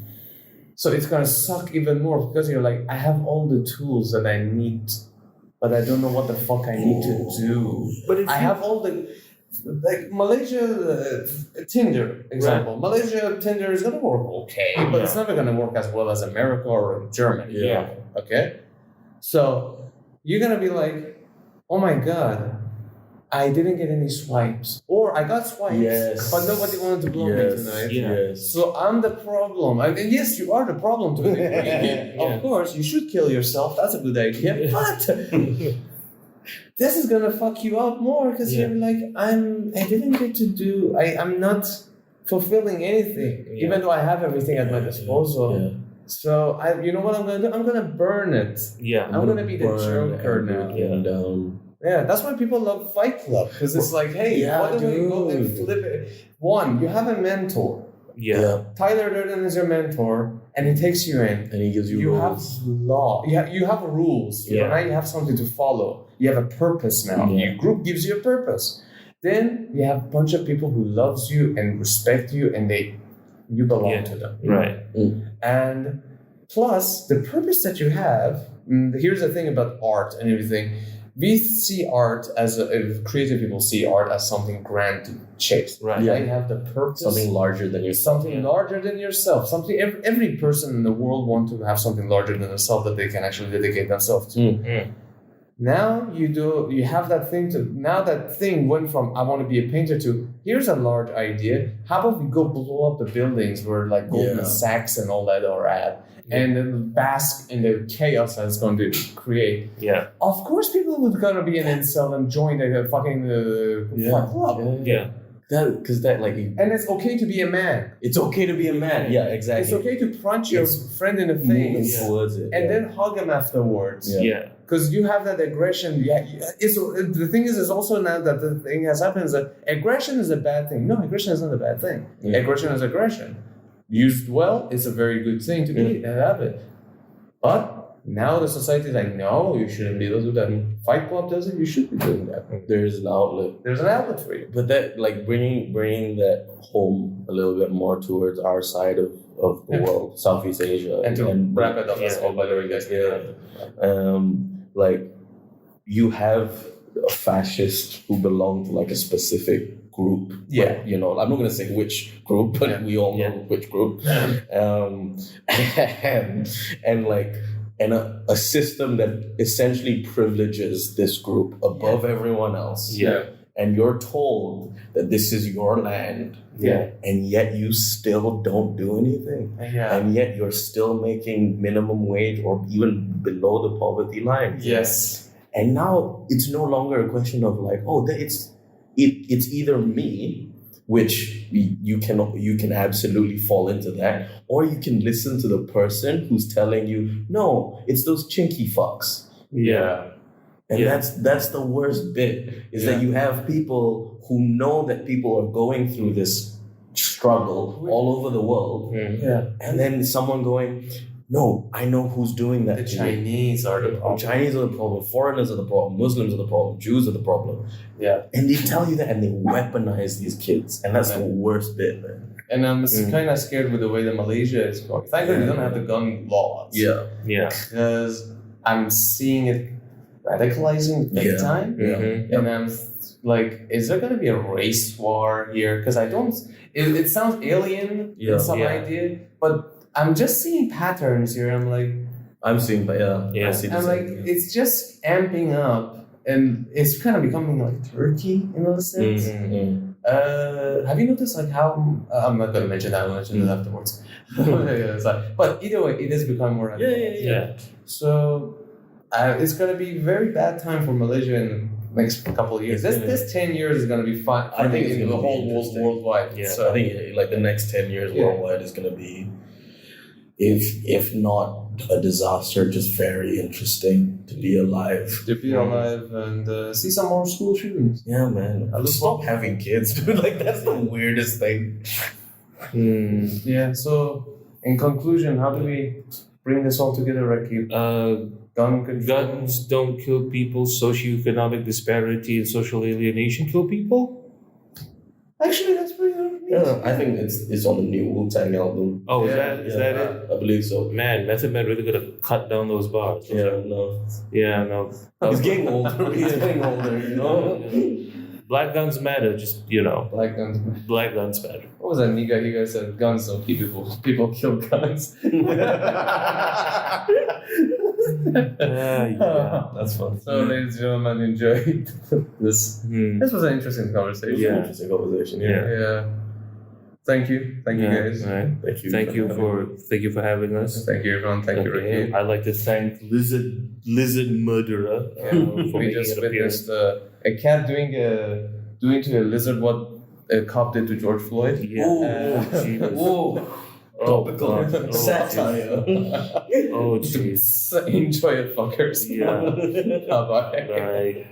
So it's gonna suck even more because you're like, I have all the tools that I need, but I don't know what the fuck I need to do. But I have all the, like Malaysia Tinder example. Right. Malaysia Tinder is gonna work okay, but it's never gonna work as well as America or Germany. Yeah. Okay. So you're gonna be like, oh my god, I didn't get any swipes, or I got swipes, but nobody wanted to blow me tonight. Yes. So I'm the problem. I mean, yes, you are the problem to a degree. Of course, you should kill yourself. That's a good idea. But this is gonna fuck you up more because you're like, I didn't get to do. I'm not fulfilling anything, even though I have everything at my disposal. Yeah. So you know what I'm gonna do? I'm gonna burn it. Yeah. I'm gonna be the Joker now. Yeah, that's why people love Fight Club, because it's like, hey, why don't we go and flip it? One, you have a mentor. Yeah. Tyler Durden is your mentor, and he takes you in. And he gives you rules. Have law. You have rules. Yeah. Now you have something to follow. You have a purpose now. Yeah. Your group gives you a purpose. Then you have a bunch of people who loves you and respect you, and you belong to them. Right. And plus, the purpose that you have, here's the thing about art and everything. We see art creative people see art as something grand to chase. Right. Yeah. You have the purpose. Something larger than yourself. Something larger than yourself. Something every person in the world wants to have something larger than themselves that they can actually dedicate themselves to. Mm-hmm. Now you have that thing now that thing went from I want to be a painter to here's a large idea. How about we go blow up the buildings where like Goldman Sachs and all that are at? And then bask in the chaos that it's going to create. Yeah. Of course, people would gonna be an incel and join the fucking club. Yeah. Because and it's okay to be a man. It's okay to be a man. Yeah, exactly. It's okay to punch your friend in the face towards it, and then hug him afterwards. Yeah. Because you have that aggression. Yeah. The thing is also now that the thing has happened is that aggression is a bad thing. No, aggression is not a bad thing. Yeah. Aggression is aggression. Used well, it's a very good thing to be and have it. But now the society is like, no, you shouldn't be able to do that. Fight Club does it, you should be doing that. There's an outlet. There's an outlet for you. But that, like, bringing that home a little bit more towards our side of the world, Southeast Asia. And to wrap it up, that's all by the way, guys. Like, you have a fascist who belong to, like, a specific group. Yeah. But, I'm not going to say which group, but we all know which group. And a system that essentially privileges this group above everyone else. Yeah. And you're told that this is your land. Yeah. And yet you still don't do anything. Yeah. And yet you're still making minimum wage or even below the poverty line. Yes. And now it's no longer a question of like, it's either me, which you can absolutely fall into that, or you can listen to the person who's telling you, no, it's those chinky fucks. Yeah. And that's the worst bit, is that you have people who know that people are going through this struggle all over the world. Yeah. And then someone going, no, I know who's doing that. The Chinese are the problem. Chinese are the problem. Foreigners are the problem. Muslims are the problem. Jews are the problem. Yeah. And they tell you that and they weaponize these kids. And that's the worst bit, man. And I'm kind of scared with the way that Malaysia is going. Thank God we don't have the gun laws. Yeah. Yeah. Because I'm seeing it. radicalizing big time. Mm-hmm. And I'm like, is there gonna be a race war here? Because I don't. It sounds alien in some idea, but I'm just seeing patterns here. I'm like, I'm seeing, but I see the I'm like, it's just amping up, and it's kind of becoming like Turkey in a sense. Mm-hmm. Have you noticed like how I'm not gonna mention that. I'll mention it afterwards. But either way, it is becoming more radicalized. Yeah. So it's gonna be very bad time for Malaysia in the next couple of years. This 10 years is gonna be fun. I think it's in the whole worldwide. Yeah. So I think like the next 10 years worldwide is gonna be, if not a disaster, just very interesting to be alive. And see some more school shootings. Yeah, man. Stop having kids, dude. Like that's the weirdest thing. Yeah. So in conclusion, how do we bring this all together, Rakib? Gun control. Guns don't kill people. Socioeconomic disparity and social alienation kill people. Actually, that's pretty good. Yeah, I think it's on the new Wu-Tang album. Oh, is that it? I believe so. Man, Method Man really gonna cut down those bars. No. He's getting older. You know. Black guns matter. Just Black guns. Black guns matter. What was that nigga? He guys said guns don't kill people. People kill guns. Yeah, that's fun. So, ladies and gentlemen, enjoyed this. This was an interesting conversation. Yeah. Interesting conversation. Yeah. Thank you, guys. Right. Thank you for having us. Thank you, everyone. Thank you, Ricky. I'd like to thank Lizard Murderer for We making just an appearance. witnessed a cat doing to a lizard what a cop did to George Floyd. Yeah. Topical God. satire. Oh, jeez. Enjoy it, fuckers. Yeah. Bye-bye. Bye.